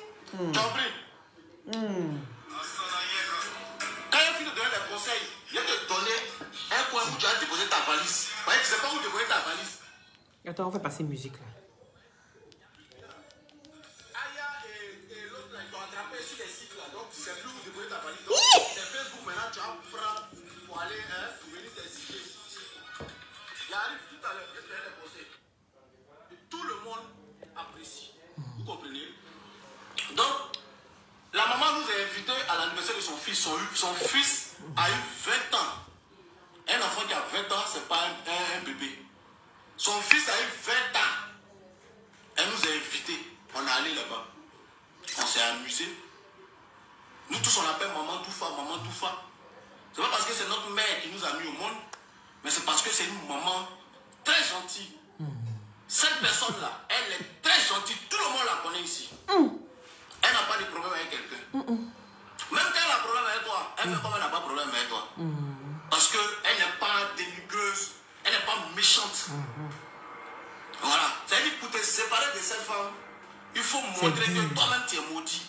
Tu as compris? Quand il finit de donner des conseils, il va te donner un coin où tu as déposé ta valise. Parce que tu ne sais pas où déposer ta valise. Attends, on fait passer musique là. Aya et l'autre là, ils t'ont attrapé sur les sites là. Donc tu ne sais plus où déposer ta valise. Donc c'est Facebook maintenant, tu vas prendre pour aller venir t'expliquer. Il arrive tout à l'heure, je te donne des conseils. Tout le monde apprécie. Vous comprenez? Donc, la maman nous a invités à l'anniversaire de son fils. Son fils a eu 20 ans. Un enfant qui a 20 ans, ce n'est pas un bébé. Son fils a eu 20 ans. Elle nous a invités. On est allé là-bas. On s'est amusé. Nous tous, on l'appelle Maman Toufa, Maman Toufa. Ce n'est pas parce que c'est notre mère qui nous a mis au monde, mais c'est parce que c'est une maman très gentille. Cette personne-là, elle est très gentille. Tout le monde la connaît ici. Elle n'a pas de problème avec quelqu'un. Même quand elle a un problème avec toi, elle fait comme elle n'a pas de problème avec toi. Parce qu'elle n'est pas dénigreuse, elle n'est pas méchante. Voilà. C'est-à-dire pour te séparer de cette femme, il faut montrer que toi-même tu es maudit.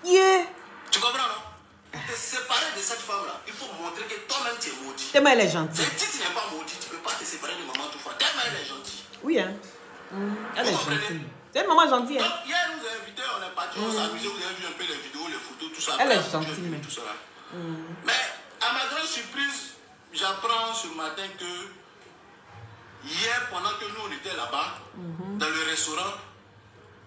Yeah. Tu comprends, non? Pour te séparer de cette femme-là, il faut montrer que toi-même tu es maudit. Tellement elle est gentille. Si tu n'es pas maudit, tu ne peux pas te séparer de maman Toufa. Tellement elle est gentille. Oui, hein. Elle est gentille. C'est une maman gentille. Hein? Donc, hier, elle nous a invités, on est parti, on s'est amusé, vous avez vu un peu les vidéos, les photos, tout ça. Elle est gentille, mais. Tout ça là. Mais, à ma grande surprise, j'apprends ce matin que hier, pendant que nous on était là-bas, dans le restaurant,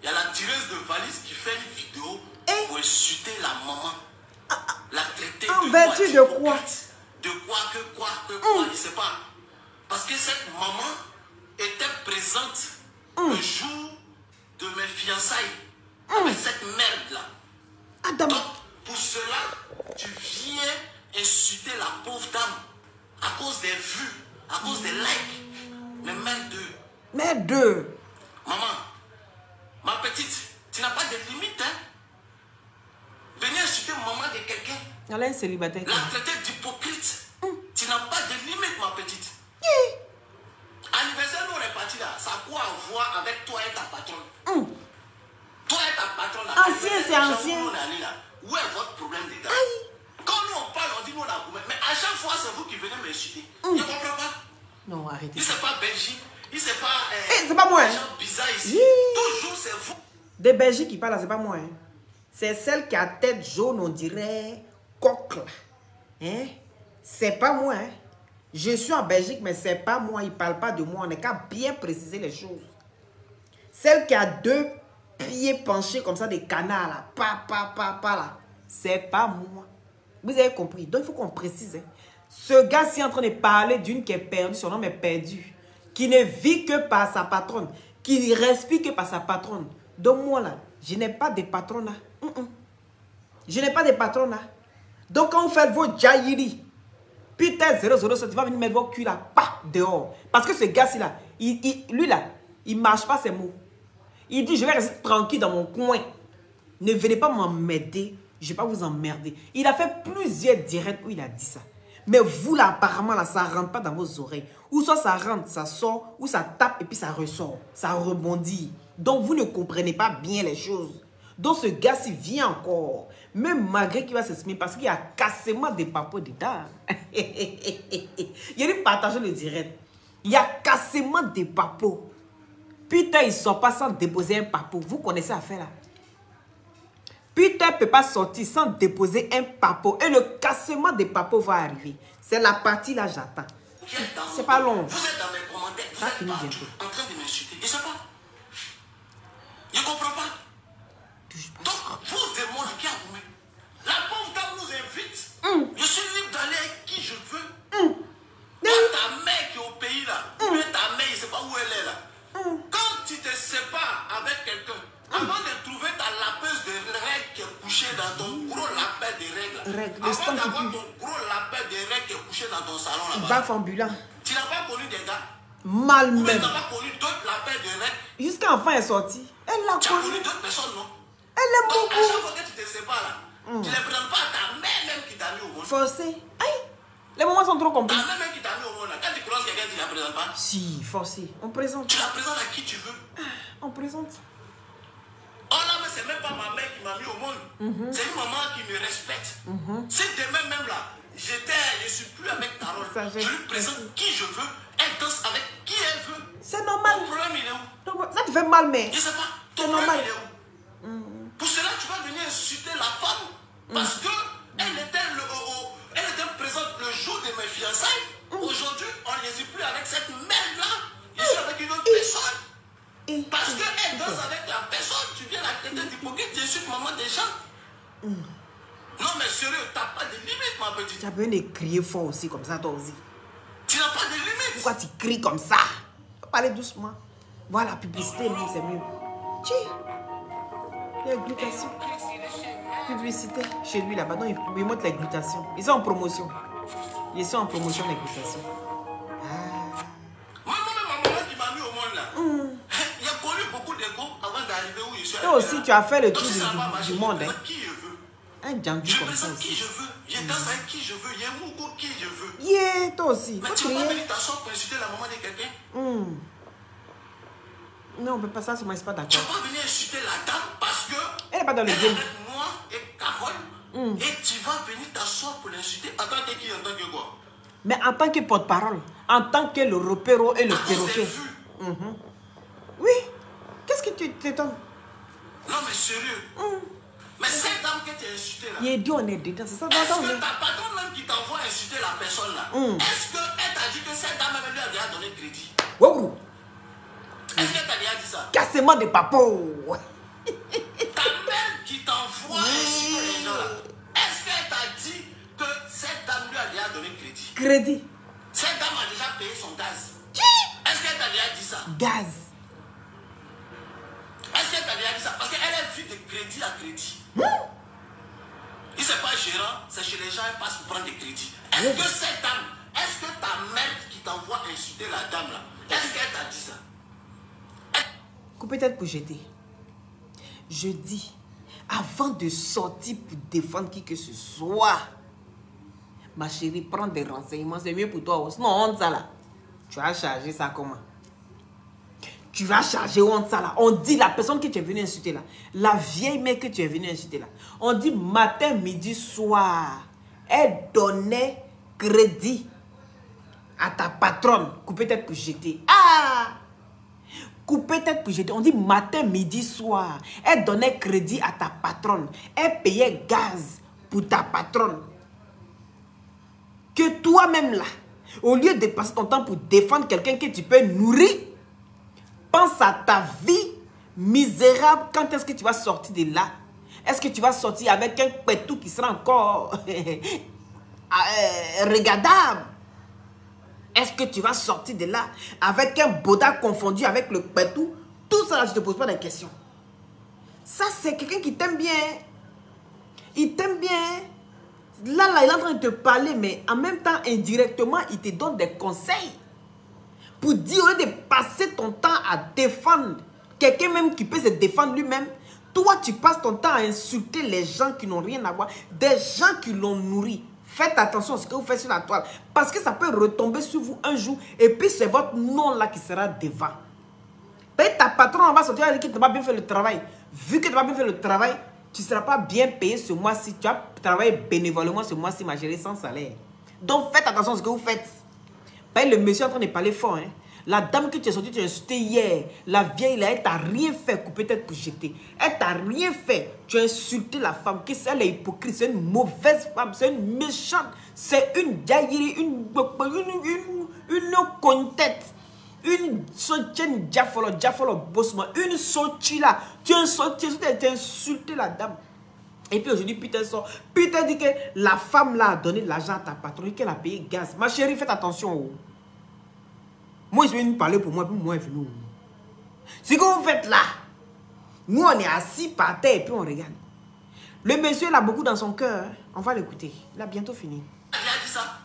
il y a la tireuse de valise qui fait une vidéo pour insulter la maman. La traiter en vertu de quoi? De quoi, que quoi, je ne sais pas. Parce que cette maman était présente le jour de mes fiançailles avec cette merde-là. Donc, pour cela, tu viens insulter la pauvre dame à cause des vues, à cause des likes. Mais merde de... Maman, ma petite, tu n'as pas de limite, hein? Venir insulter maman de quelqu'un. Elle est un célibataire. La traiter d'hypocrite. Tu n'as pas de limite, ma petite. Anniversaire, nous on est parti là. Ça a quoi à voir avec toi et ta patronne? Toi et ta patronne là. Ancien, c'est ancien. Où on est allé là? Où est votre problème dedans? Quand nous on parle, on dit nous on a gourmet. Mais à chaque fois, c'est vous qui venez m'insulter. Je ne comprends pas. Non, arrêtez. Il c'est pas Belgique. Il c'est pas. C'est pas moi. Des gens bizarres ici. Toujours c'est vous. Des Belgiques qui parlent là, c'est pas moi. Hein. C'est celle qui a tête jaune, on dirait coq là. Hein? C'est pas moi. Hein? Je suis en Belgique, mais c'est pas moi. Ils ne parlent pas de moi. On n'est qu'à bien préciser les choses. Celle qui a 2 pieds penchés comme ça, des canards là. Pa là. C'est pas moi. Vous avez compris. Donc il faut qu'on précise. Hein? Ce gars-ci est en train de parler d'une qui est perdue, son nom est perdu. Qui ne vit que par sa patronne. Qui ne respire que par sa patronne. Donc moi là, je n'ai pas de patron là. Je n'ai pas de patron là. Donc quand vous faites vos jaillis, putain 007, tu vas venir mettre vos culs là, pas dehors. Parce que ce gars-ci là, lui là, il ne marche pas ses mots. Il dit, je vais rester tranquille dans mon coin. Ne venez pas m'emmerder. Je ne vais pas vous emmerder. Il a fait plusieurs directs où il a dit ça. Mais vous là, apparemment, là, ça ne rentre pas dans vos oreilles. Ou soit ça rentre, ça sort, ou ça tape et puis ça ressort. Ça rebondit. Donc, vous ne comprenez pas bien les choses. Donc, ce gars-ci vient encore. Même malgré qu'il va s'exprimer, parce qu'il y a cassement des papos dedans. Il a partagé le direct. Il y a cassement des papos. Putain, il ne sort pas sans déposer un papo. Vous connaissez l'affaire là. Putain ne peut pas sortir sans déposer un papo. Et le cassement des papos va arriver. C'est la partie là, j'attends. C'est pas long. Vous êtes dans mes commentaires. Vous êtes en train de m'insulter. Je ne sais pas. Je ne comprends pas. Donc, vous démons qui a vous. La pauvre dame nous invite. Je suis libre d'aller avec qui je veux. Ta mère qui est au pays là. Ta mère, je ne sais pas où elle est là. Quand tu te sépares avec quelqu'un, avant de trouver ta lapeuse de règles qui est couchée dans ton gros lapin de règles, avant d'avoir ton gros lapin de règles qui est couché dans ton salon là-bas, baf ambulant. Tu n'as pas connu des gars? Mal Ou même. tu n'as pas connu d'autres lapins de règles? Jusqu'à l'enfant est sorti. Elle l'a Tu as connu. connu d'autres personnes, non? Elle aime Donc, à beaucoup. chaque fois que tu te sépares là, tu ne les présentes pas à ta mère même qui t'a mis au monde. Forcé. Aïe. Les moments sont trop Ta complices. mère même qui t'a mis au monde là, quand tu croises quelqu'un, tu ne la présentes pas. Si, forcé. On présente. Tu la présentes à qui tu veux. On présente. Oh là, mais c'est même pas ma mère qui m'a mis au monde. C'est une maman qui me respecte. Si demain même là, je suis plus avec Carole, je lui présente qui je veux, elle danse avec qui elle veut. C'est normal. Ton problème il est où? Ça te fait mal, mais. Je sais pas. Ton problème il est où? Pour cela, tu vas venir insulter la femme parce que elle était présente le jour de mes fiançailles. Aujourd'hui, on ne est plus avec cette mère-là. Je suis avec une autre personne. Parce qu'elle danse avec la personne, tu viens la traiter d'hypocrite, tu insultes maman des gens. Non mais sérieux, tu n'as pas de limite ma petite. Tu as besoin de crier fort aussi comme ça toi aussi. Tu n'as pas de limite. Pourquoi tu cries comme ça? Faut parler doucement. Voilà la publicité, même c'est mieux. Tchè. Il y a glutation. Publicité chez lui là-bas. Donc il montre les glutations. Ils sont en promotion. Ils sont en promotion les glutations. Moi-même, ma maman qui m'a mis au monde là. Il y a connu beaucoup d'égo avant d'arriver où je suis. Toi aussi, tu as fait le tour du monde. Je présente qui je veux. Un Django Je comme ça présente qui aussi. je veux. Je danse avec qui je veux. Il y a un moukou qui je veux. Yeah, toi aussi. Mais Faut tu vas pas crier. venir t'asseoir pour insulter la maman de quelqu'un. Non, on peut pas ça, moi, je suis pas Tu d'accord. vas pas venir insulter la dame parce que Elle n'est pas dans le elle est game. avec moi et Carole. Et tu vas venir t'asseoir pour l'insulter en tant que qui, en tant que quoi? Mais en tant que porte-parole, en tant que le repéro et le À cause des perroquet. vues. Oui. Qu'est-ce que tu t'étonnes? Non mais sérieux. Mais cette dame que tu as insultée là. Il est dit on est dedans, c'est ça? Est-ce on que est- ta patronne même qui t'envoie insulter la personne là, est-ce qu'elle t'a dit que cette dame même lui a déjà donné crédit? Wow. Est-ce qu'elle t'a déjà dit ça? Cassement de papo. Ta mère qui t'envoie insulter les gens là, est-ce qu'elle t'a dit que cette dame lui a déjà donné crédit? Crédit. Cette dame a déjà payé son gaz. Est-ce qu'elle t'a déjà dit ça? Gaz. Est-ce qu'elle t'a déjà dit ça? Parce qu'elle vit de crédit à crédit. Il c'est pas gérant, c'est chez les gens, elle passe pour prendre des crédits. Est-ce que cette dame, est-ce que ta mère qui t'envoie insulter la dame là, est-ce qu'elle t'a dit ça? Coupez tête pour jeter. Je dis, avant de sortir pour défendre qui que ce soit, ma chérie, prends des renseignements, c'est mieux pour toi. Sinon, on ça là. Tu vas charger ça comment? Tu vas charger on ça là. On dit la personne que tu es venu insulter là, la vieille mère que tu es venu insulter là, on dit matin, midi, soir, elle donnait crédit à ta patronne. Coupez tête pour jeter. Ah! Coupez tête pour jeter. On dit matin, midi, soir. Elle donnait crédit à ta patronne. Elle payait gaz pour ta patronne. Que toi-même là, au lieu de passer ton temps pour défendre quelqu'un que tu peux nourrir, pense à ta vie misérable. Quand est-ce que tu vas sortir de là? Est-ce que tu vas sortir avec un pétou qui sera encore regardable. Est-ce que tu vas sortir de là avec un boda confondu avec le pétou? Tout ça, là, je ne te pose pas de questions. Ça, c'est quelqu'un qui t'aime bien. Il t'aime bien. Là, il est en train de te parler, mais en même temps, indirectement, il te donne des conseils. Pour dire, au lieu de passer ton temps à défendre quelqu'un même qui peut se défendre lui-même, toi, tu passes ton temps à insulter les gens qui n'ont rien à voir, des gens qui l'ont nourri. Faites attention à ce que vous faites sur la toile, parce que ça peut retomber sur vous un jour, et puis c'est votre nom là qui sera devant. Ta patronne va sortir et dire que tu n'as pas bien fait le travail. Vu que tu n'as pas bien fait le travail, tu ne seras pas bien payé ce mois-ci. Tu as travaillé bénévolement ce mois-ci, ma chérie, sans salaire. Donc faites attention à ce que vous faites. Le monsieur est en train de parler fort. Hein. La dame que tu as sortie, tu as insulté hier, la vieille là, elle t'a rien fait, couper tête pour jeter. Elle t'a rien fait. Tu as insulté la femme, elle est hypocrite, c'est une mauvaise femme, c'est une méchante, c'est une gaillerie, une contête. Une sotienne diafolo bossement, une sortie là. Tu as insulté la dame. Et puis aujourd'hui, Peter sort. Peter dit que la femme là a donné de l'argent à ta patronne, qu'elle a payé gaz. Ma chérie, faites attention. Oh. Moi, je viens de parler pour moi, puis moi, je viens. Ce que vous faites là, nous, on est assis par terre et puis on regarde. Le monsieur, il a beaucoup dans son cœur. On va l'écouter. Il a bientôt fini. Elle a dit ça.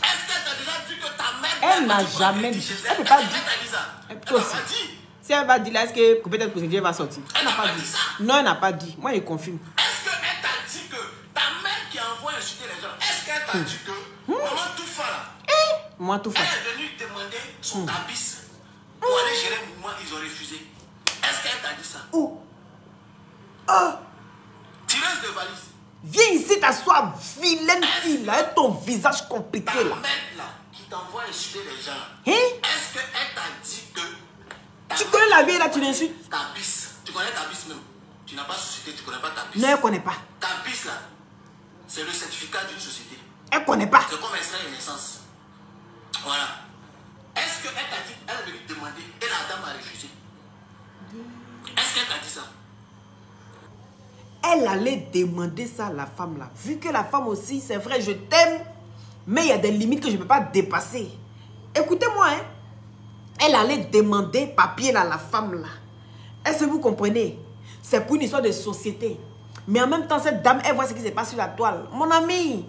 Est-ce qu'elle t'a déjà dit que ta mère... Elle n'a jamais dit. Elle ne peut pas dire. Elle t'a dit. Si elle va dire là, est-ce que peut-être que Dieu va sortir? Elle n'a pas dit ça. Non, elle n'a pas dit. Moi, je confirme. Est-ce qu'elle t'a dit que ta mère qui envoie insulter les gens, est-ce qu'elle t'a dit que maman tout fait là? Moi tout fait. Elle est venue demander son tapis pour aller gérer le mouvement, ils ont refusé. Est-ce qu'elle t'a dit ça? Où? Oh! Tireuse de valise. Viens ici t'asseoir, vilaine fille là, avec ton visage compliqué Ta là. mère là, qui t'envoie insulter les gens, Hein? est-ce qu'elle t'a dit que... Tu connais la vieille là, tu l'insultes? Tapis. Tu connais tapis même. Tu n'as pas société, tu ne connais pas tapis. Non, elle ne connaît pas. Tapis là, c'est le certificat d'une société. Elle ne connaît pas. C'est comme extrait de naissance. Voilà. Est-ce qu'elle t'a dit, elle est venue demander et la dame a refusé? Est-ce qu'elle t'a dit ça? Elle allait demander ça à la femme là. Vu que la femme aussi, c'est vrai, je t'aime, mais il y a des limites que je ne peux pas dépasser. Écoutez-moi, hein. Elle allait demander papier là à la femme là. Est-ce que vous comprenez? C'est pour une histoire de société. Mais en même temps, cette dame, elle voit ce qui se passe sur la toile. Mon ami,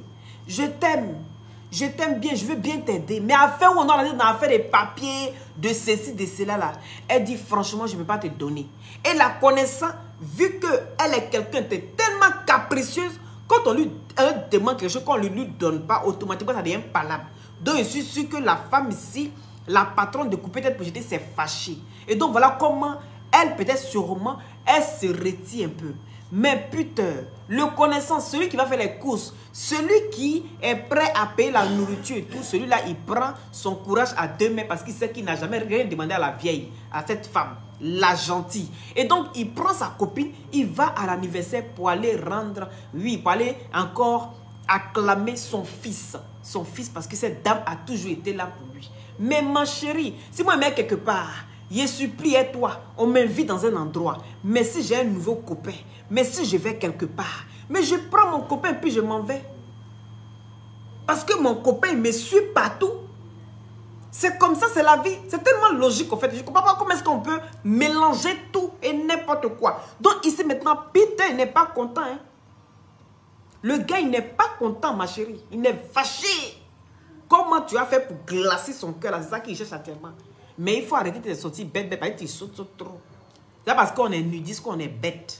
je t'aime. Je t'aime bien, je veux bien t'aider. Mais à faire où on a dit dans l'affaire des papiers, de ceci, de cela là, elle dit franchement, je ne peux pas te donner. Et la connaissant, vu qu'elle est quelqu'un de tellement capricieuse, quand on lui demande quelque chose, qu'on ne lui donne pas, automatiquement ça devient palable. Donc je suis sûr que la femme ici, la patronne de couper tête pour jeter, s'est fâchée. Et donc voilà comment elle, peut-être sûrement, elle se retire un peu. Mais putain, le connaissant, celui qui va faire les courses, celui qui est prêt à payer la nourriture et tout, celui-là, il prend son courage à deux mains parce qu'il sait qu'il n'a jamais rien demandé à la vieille, à cette femme, la gentille. Et donc, il prend sa copine, il va à l'anniversaire pour aller rendre, oui, pour aller encore acclamer son fils. Son fils, parce que cette dame a toujours été là pour lui. Mais ma chérie, si moi je mets quelque part, je supplie à toi, on m'invite dans un endroit, mais si j'ai un nouveau copain, mais si je vais quelque part, mais je prends mon copain puis je m'en vais. Parce que mon copain, il me suit partout. C'est comme ça, c'est la vie. C'est tellement logique en fait. Je ne comprends pas comment est-ce qu'on peut mélanger tout et n'importe quoi. Donc ici maintenant, Peter, il n'est pas content. Hein. Le gars, il n'est pas content, ma chérie. Il est fâché. Comment tu as fait pour glacer son cœur? C'est ça qu'il cherche actuellement. Mais il faut arrêter de sortir bête, bête. Tu sautes trop. C'est parce qu'on est nudiste qu'on est bête.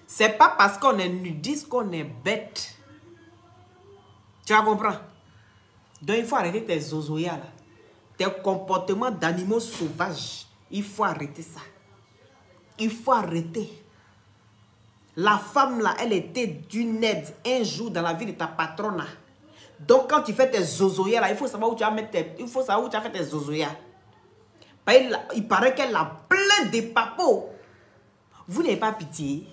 C'est pas parce qu'on est nudiste qu'on est bête. Tu vas comprendre? Donc il faut arrêter tes zozoyas là. Tes comportements d'animaux sauvages. Il faut arrêter ça. Il faut arrêter. La femme là, elle était d'une aide un jour dans la vie de ta patronne là. Donc quand tu fais tes zozoyas là, il faut savoir où tu vas mettre tes... Il faut savoir où tu as fait tes zozoyas. Il paraît qu'elle a plein de papos. Vous n'avez pas pitié.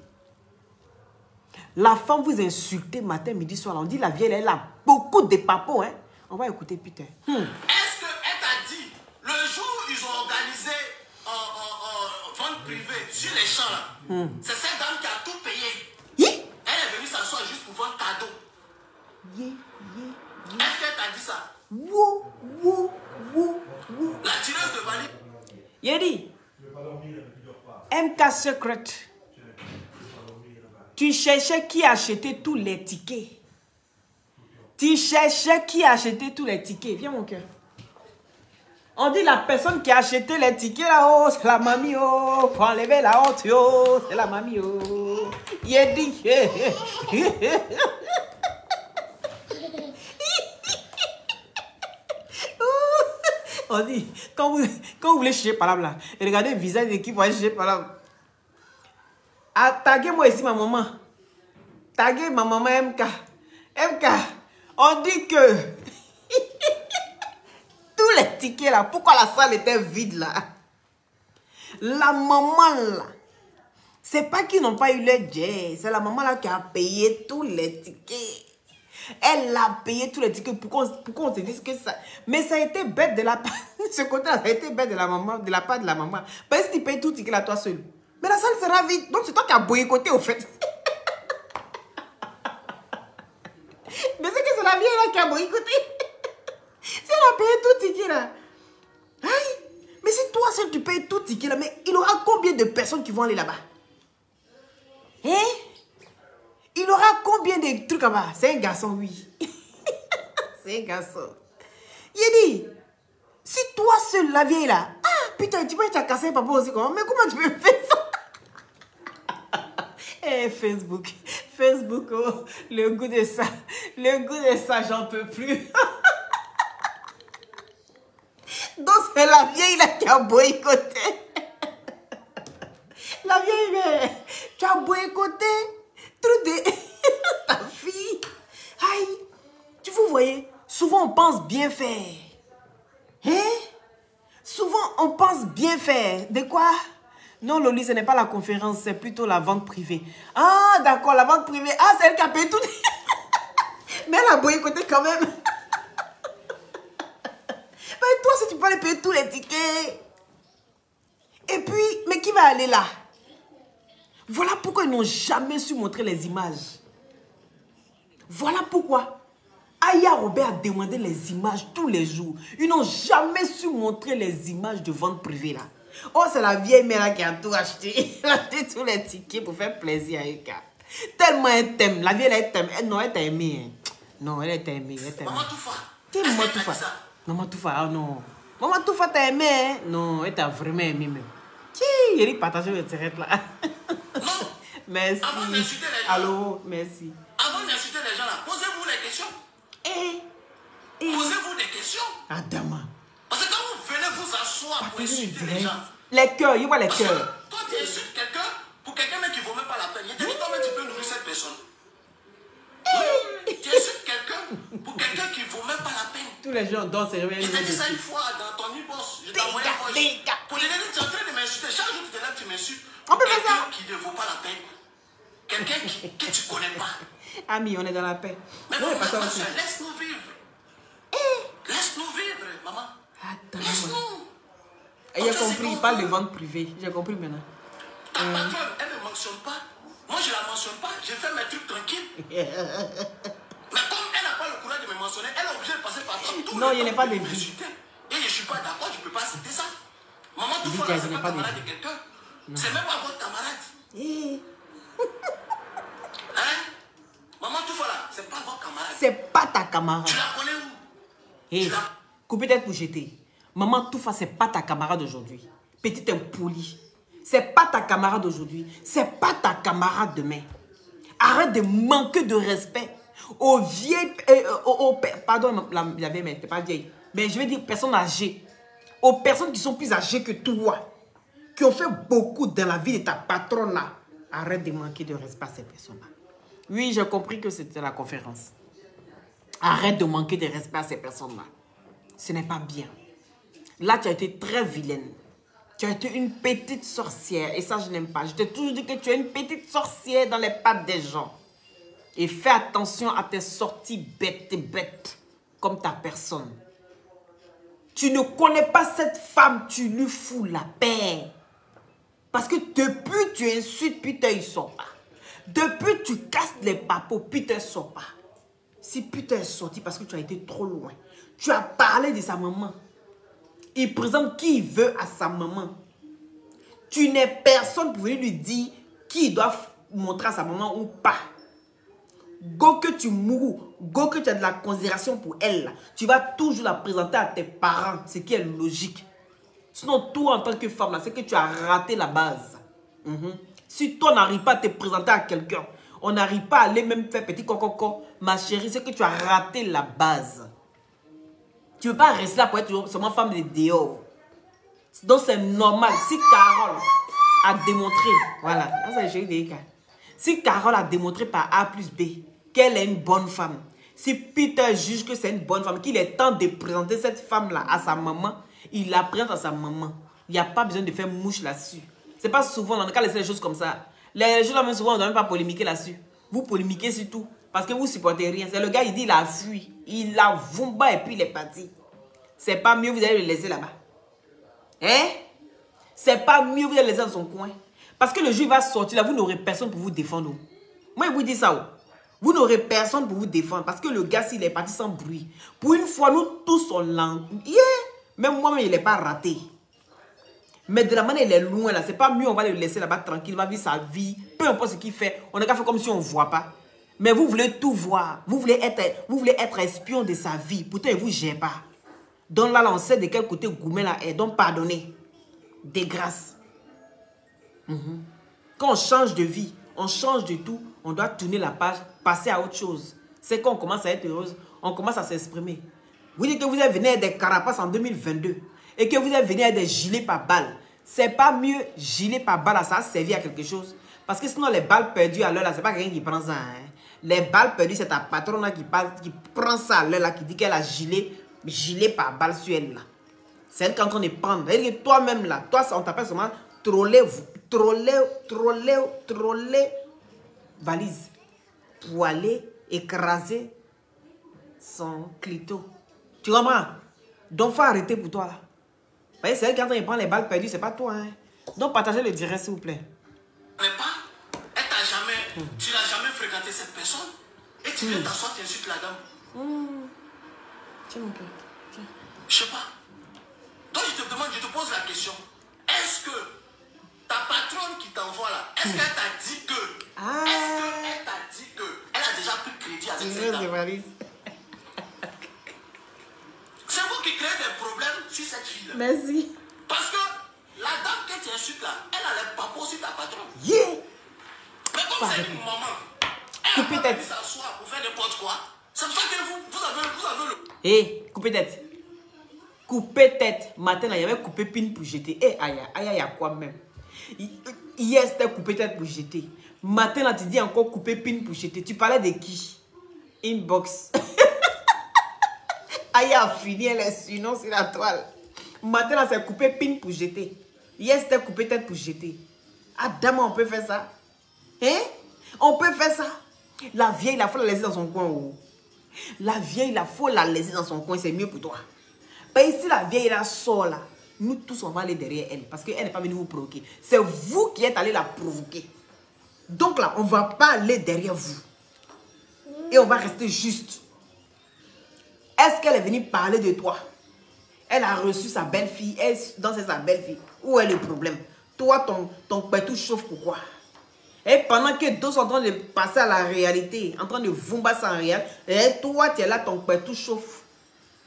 La femme vous insultez matin, midi, soir. On dit la vieille, elle a beaucoup de papos. Hein? On va écouter Peter. Est-ce qu'elle t'a dit, le jour où ils ont organisé vente privée sur les champs là, c'est cette dame qui a tout souvent cadeau. Est-ce qu'elle t'a dit ça? La tireuse de valise. Yedi. MK Secret. Tu cherchais qui achetait tous les tickets. Tu cherchais qui achetait tous les tickets. Viens mon cœur. On dit la personne qui a acheté les tickets là-haut, c'est la mamie, oh. Faut enlever la honte, oh. C'est la mamie, oh. Yedi. On dit, quand vous voulez chercher par là, regardez le visage de qui vous allez chercher par là. Ah, taguez-moi ici ma maman. Taguez ma maman MK. MK, on dit que tous les tickets là, pourquoi la salle était vide là? La maman là, c'est pas qu'ils n'ont pas eu le jet, c'est la maman là qui a payé tous les tickets. Elle a payé tous les tickets pour qu'on se dise que ça... Mais ça a été bête de la part... Ce côté-là, ça a été bête de la maman, de la part de la maman. Parce que tu payes tout le ticket là, toi seul. Mais la salle sera vide. Donc c'est toi qui as boycotté au fait. Mais c'est que c'est la vieille là qui a boycotté. Si elle a payé tout le ticket là. Aïe. Mais si toi seul tu payes tout le ticket là, mais il y aura combien de personnes qui vont aller là-bas? Hein? Il aura combien de trucs là-bas? C'est un garçon, oui. C'est un garçon. Il dit, si toi seul, la vieille là, ah putain, tu as cassé papa aussi, comment? Mais comment tu peux faire ça? Eh, Facebook, oh, le goût de ça, j'en peux plus. Donc c'est la vieille là qui a boycotté. La vieille, mais tu as boycotté. Truc de ta fille. Aïe. Vous voyez, souvent on pense bien faire. Hein? Souvent on pense bien faire. De quoi? Non, Loli, ce n'est pas la conférence, c'est plutôt la vente privée. Ah, d'accord, la vente privée. Ah, c'est elle qui a payé tout. Mais elle a boycotté quand même. Mais toi, si tu peux aller payer tous les tickets. Et puis, mais qui va aller là? Voilà pourquoi ils n'ont jamais su montrer les images. Voilà pourquoi Aya Robert a demandé les images tous les jours. Ils n'ont jamais su montrer les images de vente privée là. Oh, c'est la vieille mère qui a tout acheté. Elle a acheté tous les tickets pour faire plaisir à Eka. Tellement elle t'aime. La vieille elle t'aime. Non, elle t'a aimé. Non, elle t'a aimé. Maman Toufa. Qui est Maman Toufa? Maman Toufa, ah non. Maman Toufa t'a aimé. Hein? Non, elle t'a vraiment aimé même. Qui? Il partage le direct là. Non. Merci. Avant d'insulter les gens. Allô, merci. Avant d'insulter les gens là, posez-vous les questions. Posez-vous des questions. Adama. Parce que quand vous venez vous asseoir pour insulter les gens. Les cœurs, il voit les Parce que cœurs. toi tu insultes quelqu'un pour quelqu'un qui ne vaut même pas la peine. Il te dit comment tu peux nourrir cette personne. Tu insultes quelqu'un pour quelqu'un qui ne vaut même pas la peine. Tous les gens dansent et reviennent. Il t'a dit ça une fois dans ton e-boss. Je t'ai envoyé un voice. Pour te dire, tu es en train de m'insulter. Chaque jour tu te lèves, tu m'insultes. Quelqu'un qui ne vaut pas la peine. Quelqu'un que tu ne connais pas. Ami, on est dans la paix. Mais non, laisse-nous vivre. Laisse-nous vivre, maman. Laisse-nous. J'ai compris, il parle de vente privée. J'ai compris maintenant. Ta patronne, elle ne mentionne pas. Moi, je ne la mentionne pas. Je fais mes trucs tranquilles. Mais comme elle n'a pas le courage de me mentionner, elle est obligée de passer par tout. Non, il n'y a pas de vie. Et je ne suis pas d'accord, je ne peux pas citer ça. Maman, tout le monde, c'est pas camarade de quelqu'un. C'est même pas votre camarade. Hein? Maman, tout voilà, c'est pas votre camarade. C'est pas ta camarade. Tu la connais où? Coupez tête pour jeter. Maman Toufa, c'est pas ta camarade aujourd'hui. Petite impolie. C'est pas ta camarade aujourd'hui. C'est pas ta camarade demain. Arrête de manquer de respect aux vieilles... pardon, la vieille, mais t'es pas vieille. Mais je vais dire personnes âgées. Aux personnes qui sont plus âgées que toi. Qui ont fait beaucoup dans la vie de ta patronne là. Arrête de manquer de respect à ces personnes-là. Oui, j'ai compris que c'était la conférence. Arrête de manquer de respect à ces personnes-là. Ce n'est pas bien. Là, tu as été très vilaine. Tu as été une petite sorcière. Et ça, je n'aime pas. Je t'ai toujours dit que tu es une petite sorcière dans les pattes des gens. Et fais attention à tes sorties bêtes, comme ta personne. Tu ne connais pas cette femme, tu lui fous la paix. Parce que depuis tu insultes, putain, ils sont pas. Depuis tu casses les papos, putain sort pas. Si putain est sorti parce que tu as été trop loin. Tu as parlé de sa maman. Il présente qui il veut à sa maman. Tu n'es personne pour venir lui dire qui il doit montrer à sa maman ou pas. Go que tu mourras, go que tu as de la considération pour elle. Là. Tu vas toujours la présenter à tes parents, ce qui est logique. Sinon, toi en tant que femme, c'est que tu as raté la base. Si toi n'arrives pas à te présenter à quelqu'un, on n'arrive pas à aller même faire petit coco, ma chérie, c'est que tu as raté la base. Tu ne veux pas rester là pour être seulement femme de dehors. Donc c'est normal. Si Carole a démontré, voilà, ça c'est des cas. Si Carole a démontré par A plus B qu'elle est une bonne femme, si Peter juge que c'est une bonne femme, qu'il est temps de présenter cette femme-là à sa maman, il la présente à sa maman. Il n'y a pas besoin de faire mouche là-dessus. C'est pas souvent, on n'a qu'à laisser les choses comme ça. Les gens là, même souvent, on ne doit même pas polémiquer là-dessus. Vous polémiquez sur tout. Parce que vous ne supportez rien. C'est le gars, il dit, il a fui. Il a vumba et puis il est parti. C'est pas mieux, vous allez le laisser là-bas. Hein? C'est pas mieux, vous allez le laisser dans son coin. Parce que le jour, il va sortir là, vous n'aurez personne pour vous défendre. Moi, je vous dis ça. Vous n'aurez personne pour vous défendre. Parce que le gars, s'il est parti sans bruit. Pour une fois, nous tous sommes lents. Yeah! Même moi-même, il n'est pas raté. Mais de la manière, il est loin là. C'est pas mieux, on va le laisser là-bas tranquille. Il va vivre sa vie. Peu importe ce qu'il fait. On n'a qu'à faire comme si on ne voit pas. Mais vous voulez tout voir. Vous voulez être espion de sa vie. Pourtant, il ne vous gère pas. Donc là, on sait de quel côté Goumé là est. Donc pardonnez. Des grâces. Quand on change de vie, on change de tout, on doit tourner la page, passer à autre chose. C'est quand on commence à être heureuse, on commence à s'exprimer. Vous dites que vous êtes venu avec des carapaces en 2022 et que vous êtes venu avec des gilets par balles. C'est pas mieux gilet par balle, ça a servi à quelque chose. Parce que sinon, les balles perdues à l'heure, là, c'est pas quelqu'un qui prend ça. Hein. Les balles perdues, c'est ta patronne là, qui prend ça à l'heure, là, qui dit qu'elle a gilet par balle sur elle. C'est elle qui est en train de prendre. Et toi-même, là, toi, on t'appelle seulement troller valise pour aller écraser son clito. Tu comprends? Donc, faut arrêter pour toi, là. Vous voyez, c'est elle qui est en train de prendre les balles perdues, c'est pas toi, hein. Donc, partagez le direct, s'il vous plaît. Mais pas, elle t'a jamais, tu n'as jamais fréquenté cette personne et tu viens t'asseoir, tu insultes la dame. Tiens, mon cœur. Tiens. Je sais pas. Donc, je te demande, je te pose la question. Est-ce que ta patronne qui t'envoie là, est-ce qu'elle t'a dit que, est-ce qu'elle t'a dit que, elle a déjà pris crédit avec cette dame? C'est vous qui créez des problèmes sur cette fille-là. Merci. Parce que la dame que tu insultes là, elle a les papos sur ta patronne. Yeah. Mais comme c'est une maman, elle a pas pu s'asseoir pour faire n'importe quoi. C'est pour ça que vous avez le... Hé, coupez tête. Coupez tête. Matin, là, il y avait coupé pin pour jeter. Hé, aïe, à quoi même? Hier, c'était coupé tête pour jeter. Matin, là, tu dis encore coupé pin pour jeter. Tu parlais de qui? Inbox. Aïe, a fini, elle est sinon sur la toile. Matin, là, c'est coupé pin pour jeter. Hier, c'était coupé tête pour jeter. Ah, dame, on peut faire ça? Hein? On peut faire ça? La vieille, il faut la laisser dans son coin. Oh. La vieille, il faut la laisser dans son coin. C'est mieux pour toi. Parce que si la vieille, là, sort là, nous tous, on va aller derrière elle. Parce qu'elle n'est pas venue vous provoquer. C'est vous qui êtes allé la provoquer. Donc là, on ne va pas aller derrière vous. Et on va rester juste. Est-ce qu'elle est venue parler de toi? Elle a reçu sa belle-fille. Elle danse sa belle-fille. Où est le problème? Toi, ton pétou chauffe pourquoi? Et pendant que d'autres sont en train de passer à la réalité, en train de vombasser en réel, et toi, tu es là, ton pétou chauffe.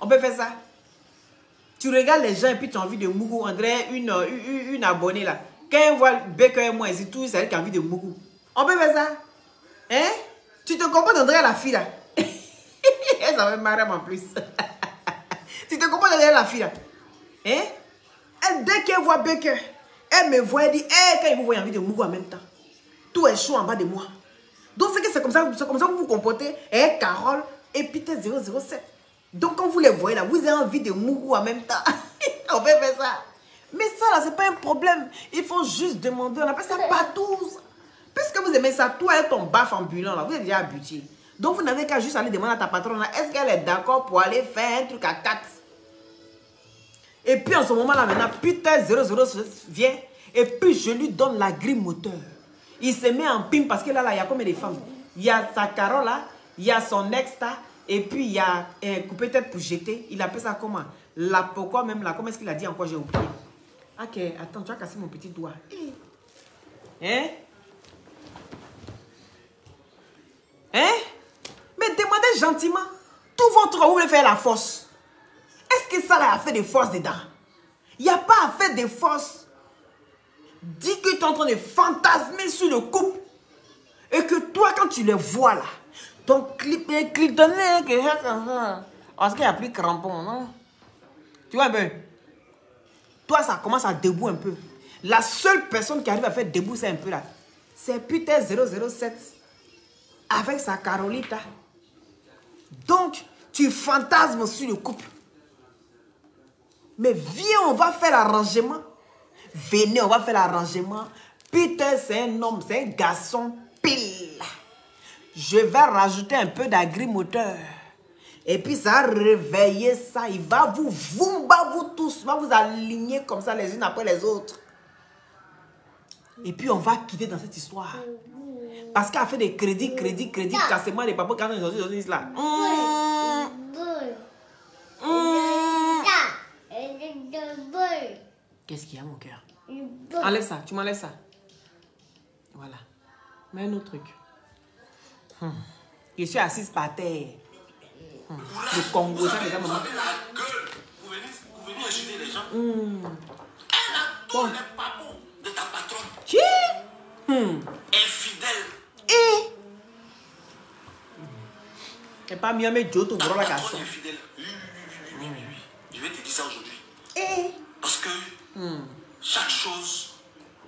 On peut faire ça? Tu regardes les gens et puis tu as envie de mougou. On dirait une abonnée là. Quand elle voit Baker et moi, c'est tout, c'est elle qui a envie de mougou. On peut faire ça? Hein? Tu te comportes, André, la fille là. Elle s'en fait marrer en plus. Tu te comportes, André, la fille là. Hein? Elle, dès qu'elle voit Baker, elle me voit, elle dit, hey, quand il vous voit, envie de mougou en même temps. Tout est chaud en bas de moi. Donc c'est comme ça que vous vous comportez. Et Carole et Peter 007. Donc quand vous les voyez là, vous avez envie de mougou en même temps. On peut faire ça. Mais ça là, c'est pas un problème. Il faut juste demander. On appelle ça patouze. Puisque vous aimez ça, toi et ton baf ambulant là, vous êtes déjà habitué. Donc vous n'avez qu'à juste aller demander à ta patronne là, est-ce qu'elle est d'accord pour aller faire un truc à 4? Et puis en ce moment là maintenant, Peter 007 vient et puis je lui donne la grille moteur. Il se met en pime parce que là, il y a combien de femmes? Il y a sa Carole là, il y a son ex là, et puis il y a un coupé-tête pour jeter. Il appelle ça comment? La pourquoi même là? Comment est-ce qu'il a dit encore? J'ai oublié. Ok, attends, tu as cassé mon petit doigt. Hein? Hein? Mais demandez gentiment. Tout votre vous voulez faire la force. Est-ce que ça là a fait des forces dedans? Il n'y a pas à faire des forces. Dis que tu es en train de fantasmer sur le couple. Et que toi, quand tu les vois là, ton clip donné que parce qu'il n'y a plus crampon, non? Tu vois un peu? Toi, ça commence à debout un peu. La seule personne qui arrive à faire debout, c'est un peu là. C'est putain 007 avec sa Carolita. Donc, tu fantasmes sur le couple. Mais viens, on va faire l'arrangement. Venez, on va faire l'arrangement. Peter, c'est un homme, c'est un garçon pile. Je vais rajouter un peu d'agrimoteur. Et puis ça va réveiller ça. Il va vous tous, va vous aligner comme ça les unes après les autres. Et puis on va quitter dans cette histoire. Parce qu'elle a fait des crédits, cassement des papas quand ils disent là. Qu'est-ce qu'il y a, mon cœur? Enlève ça, tu m'enlèves ça. Voilà. Mets un autre truc. Je suis assise par terre. Le Congo, ça, les gars, maman. Vous venez acheter les gens. Elle a tous les papous de ta patronne. Qui? Infidèle. Et pas mieux, mais Joe, tout gros la casse. Infidèle. Oui. Je vais te dire ça aujourd'hui. Parce que chaque chose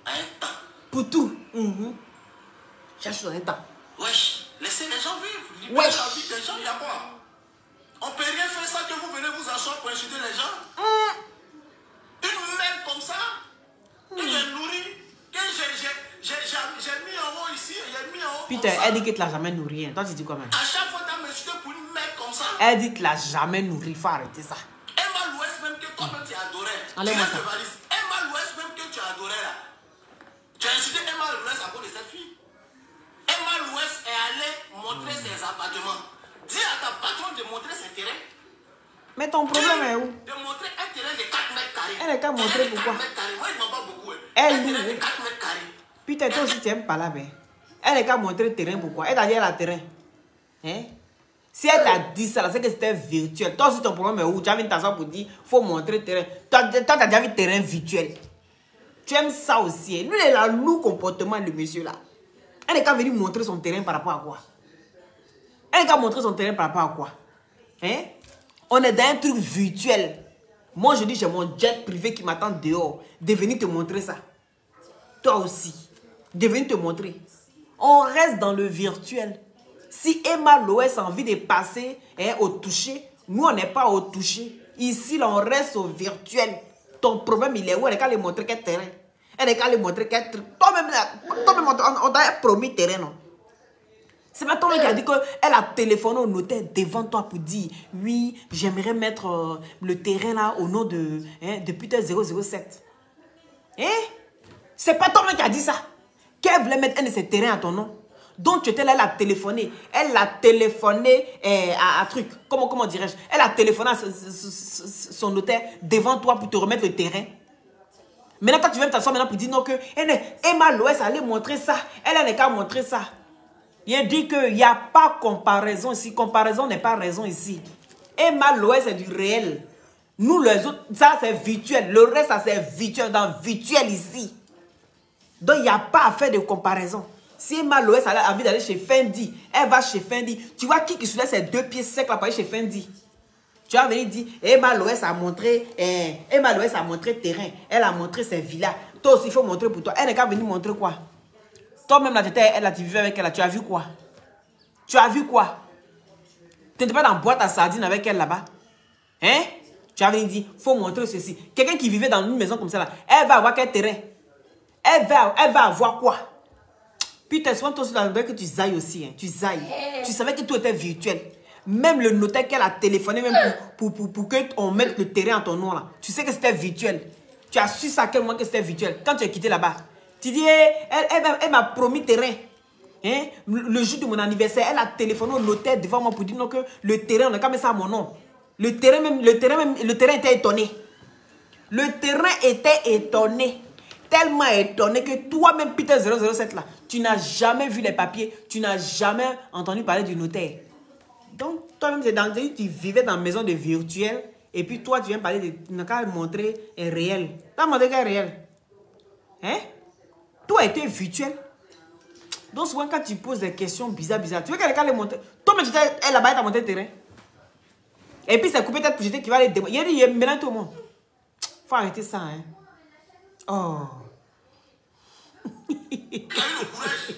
a un temps. Pour tout. Chaque chose a un temps. Wesh, laissez les gens vivre. Libérez la vie des gens, il y a quoi? On peut rien faire ça que vous venez vous asseoir pour insulter les gens. Une mère comme ça, que j'ai nourri, que j'ai mis en haut ici, j'ai mis en haut. Putain, elle dit que tu l'as jamais nourri. Toi, tu dis quoi même? À chaque fois, tu as m'insulté pour une mère comme ça. Elle dit que tu l'as jamais nourri. Il faut arrêter ça. Emma l'Ouest, même que toi-même tu adorais. Enlève-moi ça. Emma l'Ouest, même que tu adorais là. Tu as insulté Emma l'Ouest à cause de cette fille. Emma l'Ouest est allée montrer ses appartements. Dis à ta patronne de montrer ses terrains. Mais ton problème est où? De montrer un terrain de 4 mètres carrés. Elle n'est qu'à montrer pourquoi. Moi, je m'en bats beaucoup. Elle un terrain loue. de 4 mètres carrés. Putain, toi aussi, tu n'aimes pas là, ben. Elle n'est qu'à montrer le terrain pourquoi. Elle t'a dit elle a le terrain. Hein? Si elle t'a dit ça, c'est que c'était virtuel. Toi aussi, ton problème est où? Tu as vu ta soeur pour dire il faut montrer le terrain. Toi, tu as déjà vu le terrain virtuel. Tu aimes ça aussi. Lui, il a le lourd comportement, le monsieur là. Elle n'est qu'à venir montrer son terrain par rapport à quoi? Elle n'est qu'à montrer son terrain par rapport à quoi? Hein? On est dans un truc virtuel. Moi, je dis, j'ai mon jet privé qui m'attend dehors. De venir te montrer ça. Toi aussi. De venir te montrer. On reste dans le virtuel. Si Emma Loès a envie de passer au toucher, nous, on n'est pas au toucher. Ici, là, on reste au virtuel. Ton problème, il est où? Elle n'est qu'à lui montrer quel terrain. Elle n'est qu'à lui montrer quel truc. Toi-même, on t'a promis terrain, non? C'est pas toi qui a dit qu'elle a téléphoné au notaire devant toi pour dire oui, j'aimerais mettre le terrain là au nom de putain 007. Hein? C'est pas toi qui a dit ça. Qu'elle voulait mettre un de ses terrains à ton nom. Donc tu étais là, elle a téléphoné. Elle a téléphoné à truc. Comment dirais-je? Elle a téléphoné à son notaire devant toi pour te remettre le terrain. Maintenant, quand tu viens t'asseoir maintenant pour dire non que Emma Loès allait montrer ça. Elle n'est qu'à montrer ça. Il dit qu'il n'y a pas comparaison ici. Comparaison n'est pas raison ici. Emma Loès, c'est du réel. Nous, les autres, ça, c'est virtuel. Le reste, ça, c'est virtuel. Dans virtuel ici. Donc, il n'y a pas à faire de comparaison. Si Emma Loès a envie d'aller chez Fendi, elle va chez Fendi. Tu vois qui soulève ses 2 pieds secs là pour aller chez Fendi? Tu vas venir dire, Emma Loès a montré terrain. Elle a montré ses villas. Toi aussi, il faut montrer pour toi. Elle n'est qu'à venir montrer quoi? Toi-même, là, tu vivais avec elle, là, tu as vu quoi? Tu as vu quoi? Tu n'étais pas dans la boîte à sardines avec elle là-bas? Hein? Tu avais dit, il faut montrer ceci. Quelqu'un qui vivait dans une maison comme ça, là, elle va avoir quel terrain? Elle va avoir quoi? Putain, souvent, toi aussi, que tu zailles aussi. Hein. Tu zailles. Tu savais que tout était virtuel. Même le notaire qu'elle a téléphoné, même pour qu'on mette le terrain en ton nom, là. Tu sais que c'était virtuel. Tu as su ça à quel moment que c'était virtuel. Quand tu es quitté là-bas, Tu dis, elle m'a promis terrain. Hein? Le jour de mon anniversaire, elle a téléphoné au notaire devant moi pour dire non, que le terrain, on a quand même ça à mon nom. Le terrain était étonné. Le terrain était étonné. Tellement étonné que toi-même, Peter 007 là, tu n'as jamais vu les papiers, tu n'as jamais entendu parler du notaire. Donc, toi-même, tu vivais dans une maison de virtuel et puis toi, tu viens parler de... Tu n'as qu'à montrer un réel. Tu as montré qu'un réel. Hein? Tout a été virtuel. Donc, souvent, quand tu poses des questions bizarres, tu veux quelqu'un les montrer. Toi-même, tu es là-bas, tu as monté le terrain. Et puis, c'est coupé tête pour jeter qui va les démontrer. Il a dit, mélange tout le monde. Faut arrêter ça, hein. Oh. Qui a eu le courage,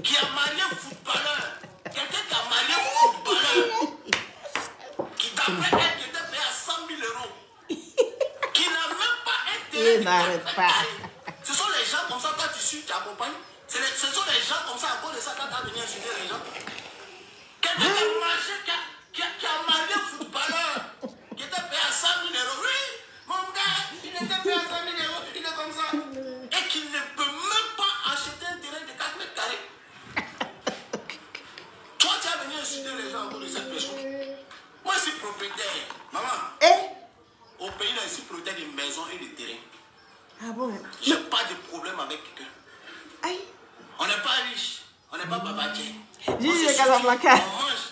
qui a marié footballeur, quelqu'un qui a marié footballeur, qui d'après elle qui était payé à 100 000 euros, qui n'a même pas intérêt. Il n'arrête pas. Ce sont les gens comme ça, quand tu suis, tu accompagnes. Ce sont les gens comme ça, à cause de ça, quand tu as venu insulter les gens. Quelqu'un qui a marié footballeur, qui était payé à 100 000 euros. Oui, mon gars, il était payé à 100 000 euros, il est comme ça. Et qu'il ne peut même pas acheter un terrain de 4 mètres carrés. Toi, tu as venu insulter les gens à cause de cette personne. Moi, je suis propriétaire. Maman, au pays, là, je suis propriétaire d'une maison et de terrain. Ah bon? Je n'ai pas de problème avec quelqu'un. Aïe. On n'est pas riche, on n'est pas babatier. J'ai le Casablanca. On mange.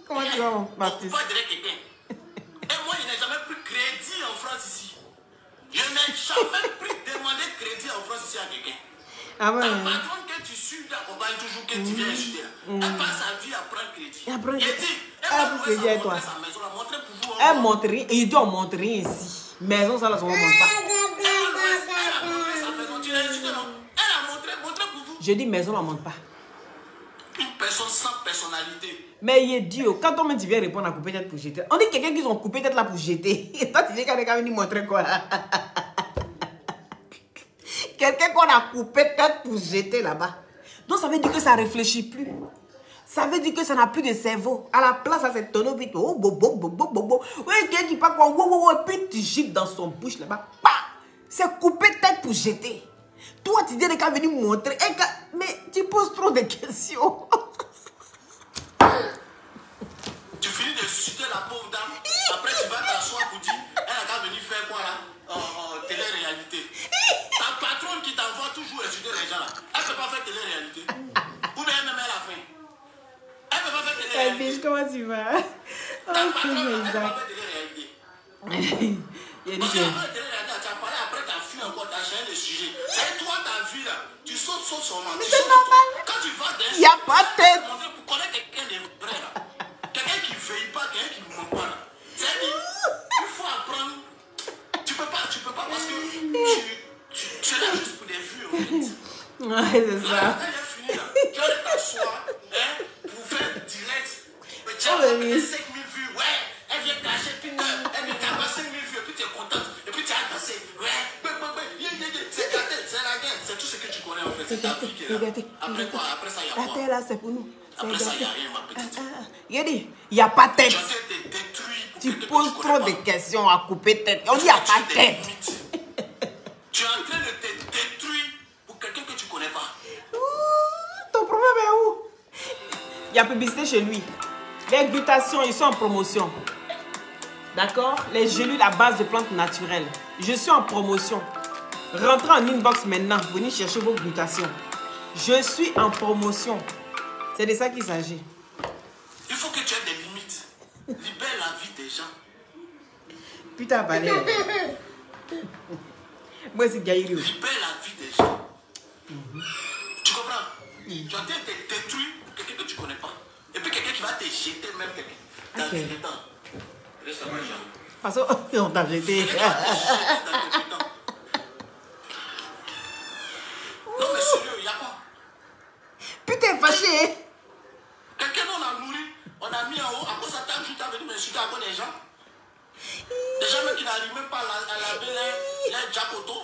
Comment tu vas, mon Baptiste? On ne peut pas dire quelqu'un. Et moi, je n'ai jamais pris crédit en France ici. Je n'ai jamais demandé crédit en France ici à quelqu'un. Ah bon? Ta patronne que tu suis, t'accompagne toujours, que tu viens insulter. Elle passe sa vie à prendre crédit. Elle va montrer sa maison, la montrer pour vous. Elle montre rien. Et il dit on montre rien ici. Maison, ça là, ça ne montre pas. Elle a montré sa maison, tu l'as insulté, non? Elle a montré pour vous. Je dis maison, on ne montre pas. Une personne sans personnalité. Mais il est Dieu. Quand on me dit viens répondre à couper tête pour jeter, on dit quelqu'un qui ont coupé tête là pour jeter. Et toi, tu dis quelqu'un qui venu montrer quoi? Quelqu'un qu'on a coupé tête pour jeter là-bas. Donc, ça veut dire que ça ne réfléchit plus. Ça veut dire que ça n'a plus de cerveau. À la place, ça s'est tonneau vite. Oh, bo, bo, bo, bo, bo, bo. Oui, quelqu'un qui parle quoi? Et puis tu gifles dans son bouche là-bas. C'est coupé tête pour jeter. Toi, tu dis qu'il est venu montrer. Mais tu poses trop de questions. Tu finis de susciter la pauvre dame. Après, tu vas t'asseoir pour dire elle a qu'à venir faire quoi là? En télé-réalité. Ta patronne qui t'envoie toujours étudier les gens là. Elle ne peut pas faire télé-réalité. Ou bien même elle a faim. Elle ne peut pas faire télé-réalité. Biche, comment tu vas? Ta patronne ne peut pas faire télé-réalité. Parce que la télé-réalité, tu as parlé après, tu as fui encore, tu as changé de sujet. C'est toi ta vie là. Tu sautes seulement. C'est normal. Quand tu vas dans il n'y a pas de tête. pour connaître quelqu'un de vrai là. Quelqu'un qui ne veille pas, quelqu'un qui ne ment pas là. C'est-à-dire, il faut apprendre. Tu peux pas parce que tu es là juste pour des vues en fait. Ouais, c'est ça. Là, elle est finie là. Tu vas t'asseoir pour faire direct. Mais tu as 5 000 vues. Ouais, elle vient cacher Peter. Elle vient cacher 5 000 vues. Et puis tu es contente. Et puis tu as dansé. Ouais, c'est la guerre. C'est tout ce que tu connais en fait. C'est ta vie qui est là. Après quoi? Après ça, il y a quoi? La terre là, c'est pour nous. Après ça, il n'y a rien, ma petite. Il n'y a pas de tête. Tu Tu poses trop de questions à couper tête. On dit il n'y a pas de tête. Tu es en train de te détruire pour quelqu'un que tu ne connais pas. Ton problème est où? Il y a publicité chez lui. Les glutations, ils sont en promotion. D'accord? Les gélules à base de plantes naturelles. Je suis en promotion. Rentrez en inbox maintenant. Venez chercher vos glutations. Je suis en promotion. C'est de ça qu'il s'agit. Il faut que tu aies des limites. Libère la vie des gens. Putain, balai. Moi, c'est Gaïri. Libère la vie des gens. Tu comprends? Tu es en train de te détruire pour quelqu'un que tu ne connais pas. Et puis quelqu'un qui va te jeter même quelqu'un. Dans les temps. Reste à moi, Jean. Parce qu'on t'a jeté. Non, mais sérieux, il y a quoi? Putain, fâché. Quelqu'un on a nourri, on a mis en haut, à cause de ta joue, tu as venu m'insulter à cause des gens. Des gens même qui n'arrivent même pas à laver les jacotos.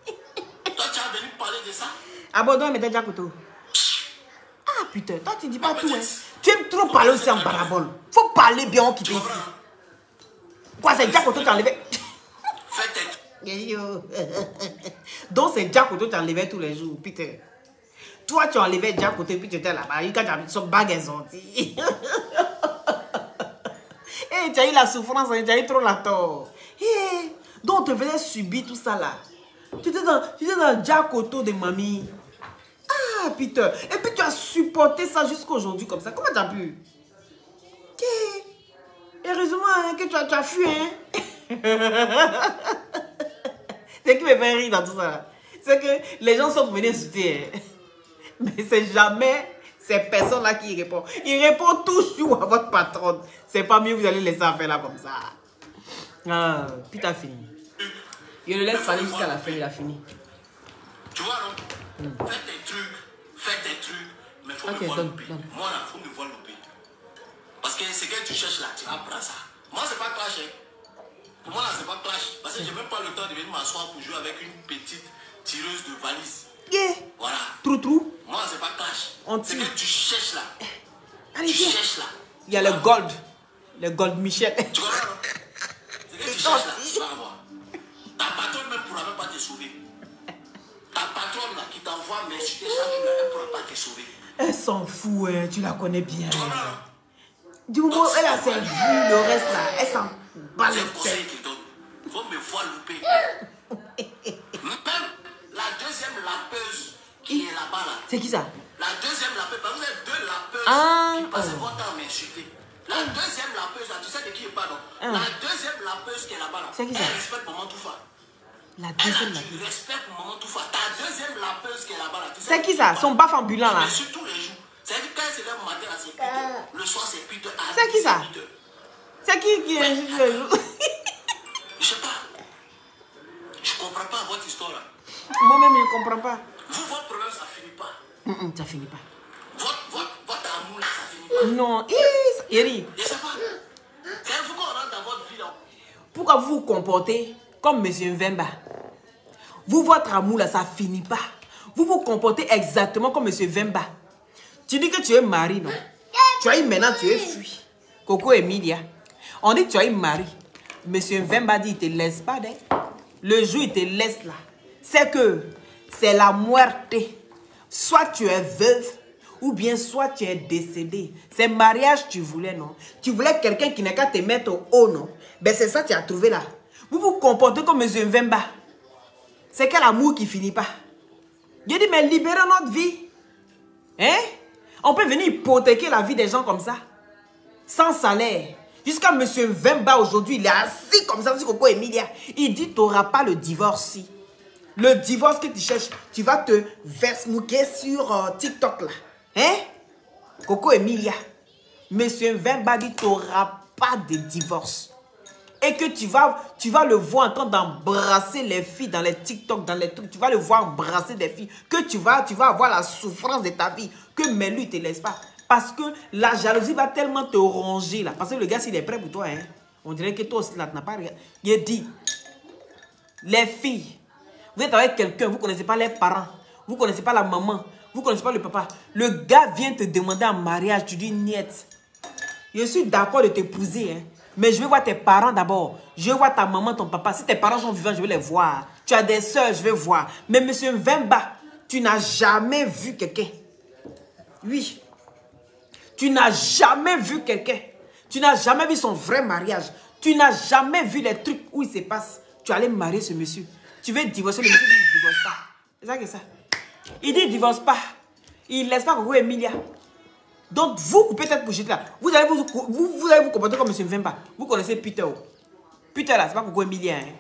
Toi, tu as venu parler de ça? Abandonne, mais t'es jacoto. Ah putain, toi tu dis pas tout, hein. Tu aimes trop parler aussi en parabole. Faut parler bien, on quitte ici. Quoi, c'est jacoto qui a enlevé? Fais tête. Donc c'est Jack Koto, tu enlevais tous les jours, Peter. Toi, tu enlevais Jack Koto, puis tu étais là-bas. Quand tu as son bague est sorti. Et tu as eu la souffrance, tu as eu trop la tort. Hey, donc, on te faisait subir tout ça là. Tu étais dans Jack Koto de mamie. Ah, Peter. Et puis, tu as supporté ça jusqu'à aujourd'hui comme ça. Comment tu as pu? Okay. Heureusement hein, que tu as fui, hein. C'est qui me fait rire dans tout ça. C'est que les gens sont venus insulter. Hein. Mais c'est jamais ces personnes-là qui répondent. Ils répondent toujours à votre patronne. C'est pas mieux, vous allez laisser faire là comme ça. Ah, puis t'as fini. Il le laisse parler jusqu'à la fin, il a fini. Tu vois, non? Fais tes trucs, mais faut me voir louper. Moi, là, faut me voir louper. Parce que ce que tu cherches là, tu vas prendre ça. Moi, c'est pas clash. Hein. Pour moi, là, c'est pas clash. Parce que j'ai même pas le temps de venir m'asseoir pour jouer avec une petite tireuse de valise. Yeah. Voilà. Trou. Moi, c'est pas clash. Ce que tu cherches là. Allez, tu cherches là. Il y a le gold. Le gold Michel. Tu comprends, non? Ce que tu cherches là, tu vas avoir. Ta patronne même pourra même pas te sauver. Ta patronne là qui t'envoie m'insulter chaque jour, elle ne pourra pas te sauver. Elle s'en fout, hein, tu la connais bien. Tu comprends? Du moment où elle a servi le reste là, elle s'en bat les conseils qu'il donne. Il faut me voir louper. Même la deuxième lapeuse qui est là-bas là. C'est qui ça? La deuxième lapeuse, vous êtes deux lapeuses qui passent votre temps à m'insulter. La deuxième lapeuse là, tu sais de qui je parle? La deuxième lapeuse qui est là-bas là. C'est qui ça? Elle respecte Maman Toufa. La deuxième lapeuse. Tu respectes Maman Toufa. Ta deuxième lapeuse qui est là-bas là. C'est qui ça? Son baf ambulant là. Mais sur tous les jours. C'est-à-dire quand elle se lève le matin là, c'est Peter. Le soir c'est Peter. C'est qui ça? C'est qui est... Je sais pas. Je comprends pas votre histoire là. Moi-même je ne comprends pas. Vous, votre problème ça finit pas. Ça finit pas. Votre amour là, ça finit pas. Non, Eri. Je sais pas. C'est vous qu'on rentre dans votre vie là. Pourquoi vous vous comportez comme M. Mvemba? Vous, votre amour là, ça finit pas. Vous vous comportez exactement comme M. Mvemba. Tu dis que tu es marié, non? Tu as eu maintenant, tu es fui. Coco Emilia. On dit que tu as eu mari. Monsieur Mvemba dit, il ne te laisse pas. Le jour, il te laisse là. C'est que c'est la muerte. Soit tu es veuve, ou bien soit tu es décédé. C'est mariage tu voulais, non? Tu voulais quelqu'un qui n'a qu'à te mettre au haut, non? Ben c'est ça que tu as trouvé là. Vous vous comportez comme Monsieur Mvemba. C'est quel amour qui finit pas? J'ai dit, mais libérez notre vie. Hein? On peut venir hypothéquer la vie des gens comme ça. Sans salaire. Jusqu'à M. Mvemba aujourd'hui, il est assis comme ça sur Coco Emilia. Il dit, tu n'auras pas le divorce. Le divorce que tu cherches, tu vas te versmouquer sur TikTok là. Hein? Coco Emilia. M. Mvemba dit, tu n'auras pas de divorce. Et que tu vas le voir en train d'embrasser les filles dans les TikTok, dans les trucs. Tu vas le voir embrasser des filles. Que tu vas avoir la souffrance de ta vie. Que mais lui, il ne te laisse pas. Parce que la jalousie va tellement te ronger là. Parce que le gars, s'il est prêt pour toi, hein, on dirait que toi aussi, là, tu n'as pas regardé. Il dit, les filles, vous êtes avec quelqu'un, vous ne connaissez pas les parents. Vous ne connaissez pas la maman. Vous ne connaissez pas le papa. Le gars vient te demander en mariage. Tu dis, niet. Je suis d'accord de t'épouser, hein. Mais je vais voir tes parents d'abord. Je vais voir ta maman, ton papa. Si tes parents sont vivants, je vais les voir. Tu as des soeurs, je vais voir. Mais monsieur Mvemba, tu n'as jamais vu quelqu'un. Oui. Tu n'as jamais vu quelqu'un. Tu n'as jamais vu son vrai mariage. Tu n'as jamais vu les trucs où il se passe. Tu allais marier ce monsieur. Tu veux divorcer, le monsieur dit il ne divorce pas. C'est ça que ça. Il dit il ne divorce pas. Il ne laisse pas Coco Emilia. Donc, vous, peut-être pour jeter là, vous allez vous comporter comme M. Mvemba. Vous connaissez Peter. Peter là, c'est pas Coco Emilia. Hein.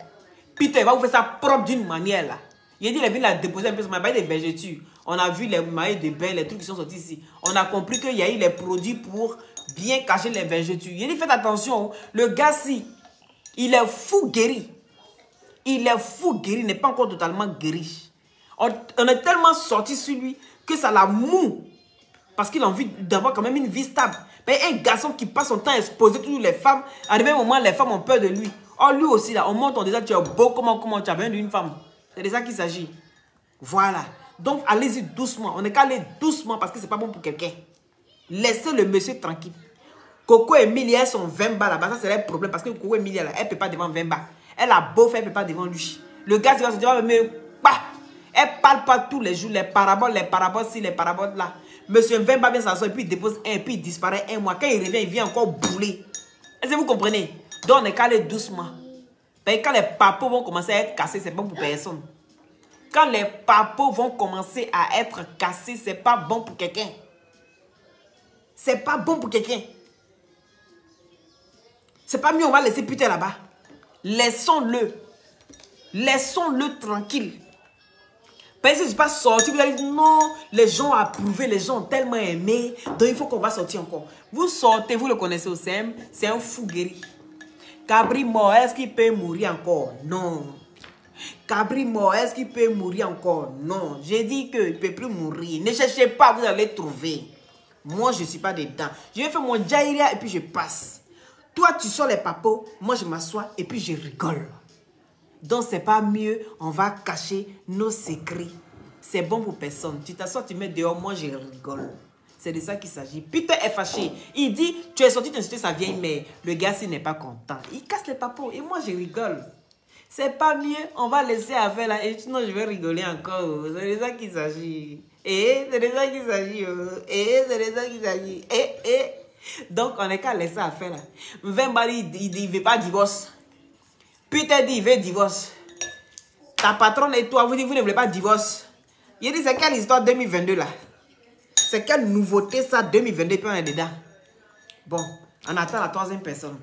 Peter va vous faire ça propre d'une manière là. Il a dit, il est venu la déposer un peu sur ma baille des végétures. On a vu les maillots de bain, les trucs qui sont sortis ici. On a compris qu'il y a eu les produits pour bien cacher les végétures. Il a dit, faites attention. Le gars, si, il est fou guéri. Il est fou guéri, il n'est pas encore totalement guéri. On est tellement sorti sur lui que ça l'a mou. Parce qu'il a envie d'avoir quand même une vie stable. Mais un garçon qui passe son temps à exposer toutes les femmes, arrivé un moment, les femmes ont peur de lui. Oh, lui aussi, là, on monte, on dit, tu es beau, comment tu as besoin d'une femme. C'est de ça qu'il s'agit. Voilà. Donc, allez-y doucement. On n'est qu'à aller doucement parce que ce n'est pas bon pour quelqu'un. Laissez le monsieur tranquille. Coco Emilia, son Mvemba là-bas, ça c'est un problème parce que Coco Emilia, là, elle ne peut pas devant Mvemba. Elle a beau faire, elle ne peut pas devant lui. Le gars, il va se dire, mais bah, elle parle pas tous les jours, les paraboles, ci, les paraboles là. Monsieur Vemba vient s'asseoir, et puis il dépose un, et puis il disparaît un mois. Quand il revient, il vient encore bouler. Est-ce que vous comprenez? Donc on est calé doucement. Quand les papos vont commencer à être cassés, c'est bon pour personne. Quand les papos vont commencer à être cassés, c'est pas bon pour quelqu'un. C'est pas bon pour quelqu'un. C'est pas mieux, on va laisser putain là-bas. Laissons-le. Laissons-le tranquille. Parce que je ne suis pas sorti, vous allez dire non, les gens ont approuvé, les gens ont tellement aimé, donc il faut qu'on va sortir encore. Vous sortez, vous le connaissez au SEM, c'est un fou guéri. Cabri mort, est-ce qu'il peut mourir encore? Non. Cabri mort, est-ce qu'il peut mourir encore? Non. J'ai dit qu'il ne peut plus mourir. Ne cherchez pas, vous allez trouver. Moi, je ne suis pas dedans. Je vais faire mon jaïria et puis je passe. Toi, tu sors les papos, moi je m'assois et puis je rigole. Donc, c'est pas mieux, on va cacher nos secrets. C'est bon pour personne. Tu t'assois, tu mets dehors, moi je rigole. C'est de ça qu'il s'agit. Peter est fâché. Il dit, tu es sorti d'insulter sa vieille mère. Le gars, s'il n'est pas content, il casse les papos et moi je rigole. C'est pas mieux, on va laisser affaire là. Et sinon, je vais rigoler encore. C'est de ça qu'il s'agit. C'est de ça qu'il s'agit. C'est de ça qu'il s'agit. Donc, on n'est qu'à laisser affaire là. Vembali, il ne veut pas divorce. Peter dit, il veut divorce. Ta patronne et toi, vous dites, vous ne voulez pas divorce. Il dit, c'est quelle histoire 2022 là? C'est quelle nouveauté ça 2022 puis on est dedans? Bon, on attend la troisième personne.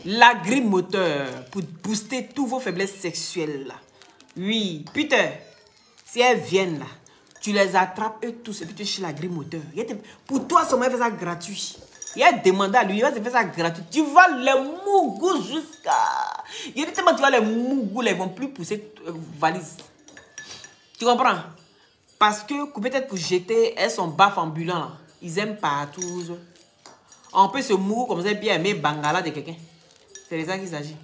La grille moteur pour booster tous vos faiblesses sexuelles là. Oui, Peter, si elles viennent là, tu les attrapes eux tous et puis tu chez la grille moteur. Pour toi, son mec fait ça gratuit. Il a demandé à lui, il va se faire ça gratuit. Tu vas les mougous jusqu'à... Il dit tellement tu vas les mougous, ils ne vont plus pousser valise. Tu comprends? Parce que peut-être pour jeter, elles sont baffes ambulants là. Ils aiment partout. On peut se mourir comme ça bien aimer Bangala de quelqu'un. C'est de ça qu'il s'agit.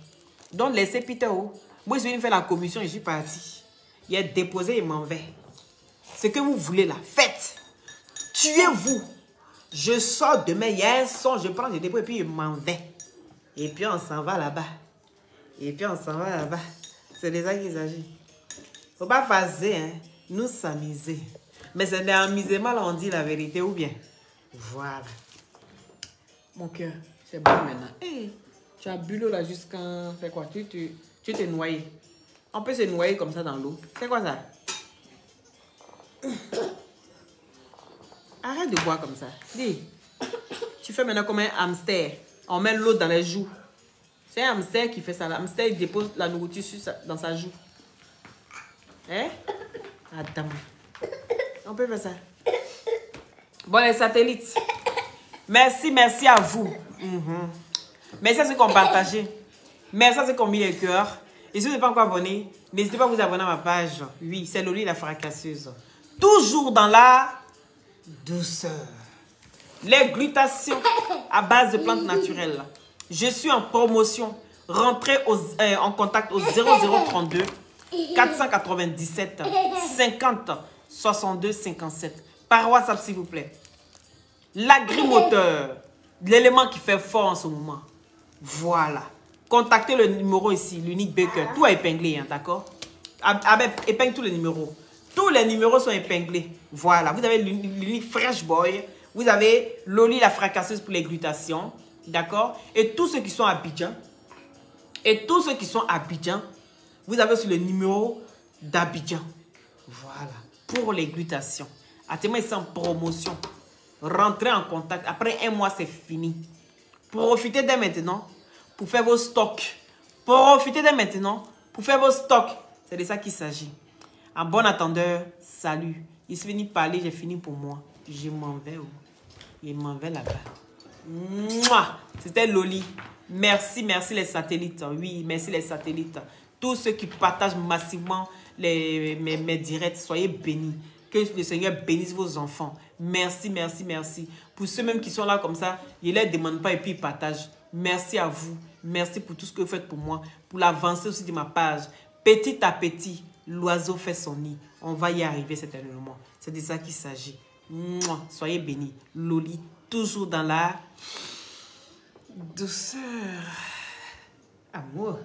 Donc laissez Peter haut. Moi je suis venu faire la commission, je suis parti. Il a déposé, il m'en va. Ce que vous voulez là, faites. Tuez-vous. Je sors demain, il y a un son, je prends, je dépose et puis je m'en vais. Et puis on s'en va là-bas. Et puis on s'en va là-bas. C'est de ça qu'il s'agit. Faut pas faire, hein. Nous s'amuser. Mais c'est un amusement, là, on dit la vérité ou bien. Voilà. Mon cœur, c'est bon maintenant. Hey, tu as bu l'eau là jusqu'à... C'est quoi? Tu t'es noyé. On peut se noyer comme ça dans l'eau. C'est quoi ça? Arrête de boire comme ça. Dis, tu fais maintenant comme un hamster. On met l'eau dans les joues. C'est un hamster qui fait ça. L'hamster, il dépose la nourriture dans sa joue. Hein? Attends. On peut faire ça. Bon, les satellites. Merci, merci à vous. Merci à ceux qui ont partagé. Merci à ceux qui ont mis les cœurs. Et si vous n'êtes pas encore abonné, n'hésitez pas à vous abonner à ma page. Oui, c'est Loli la fracasseuse. Toujours dans la douceur. Les glutations à base de plantes naturelles. Je suis en promotion. Rentrez en contact au 0032 497 50 62 57. Par WhatsApp, s'il vous plaît. L'agrimoteur, l'élément qui fait fort en ce moment. Voilà. Contactez le numéro ici, l'unique Baker. Tout est épinglé, hein, d'accord? Épingle tous les numéros. Tous les numéros sont épinglés. Voilà. Vous avez l'unique Fresh Boy. Vous avez Loli la fracasseuse pour les glutations. D'accord? Et tous ceux qui sont à Abidjan. Vous avez aussi le numéro d'Abidjan. Voilà. Pour les glutations. Actuellement, ils sont en promotion. Rentrez en contact. Après un mois, c'est fini. Profitez dès maintenant pour faire vos stocks. Profitez dès maintenant pour faire vos stocks. C'est de ça qu'il s'agit. En bon attendeur, salut. Il se finit de parler, j'ai fini pour moi. Je m'en vais. Je m'en vais là-bas. C'était Loli. Merci, merci les satellites. Oui, merci les satellites. Tous ceux qui partagent massivement mes directs, soyez bénis. Que le Seigneur bénisse vos enfants. Merci, merci, merci. Pour ceux même qui sont là comme ça, ils ne les demandent pas et puis ils partagent. Merci à vous. Merci pour tout ce que vous faites pour moi. Pour l'avancée aussi de ma page. Petit à petit, l'oiseau fait son nid. On va y arriver certainement. C'est de ça qu'il s'agit. Soyez bénis. Loli, toujours dans la douceur. Amour.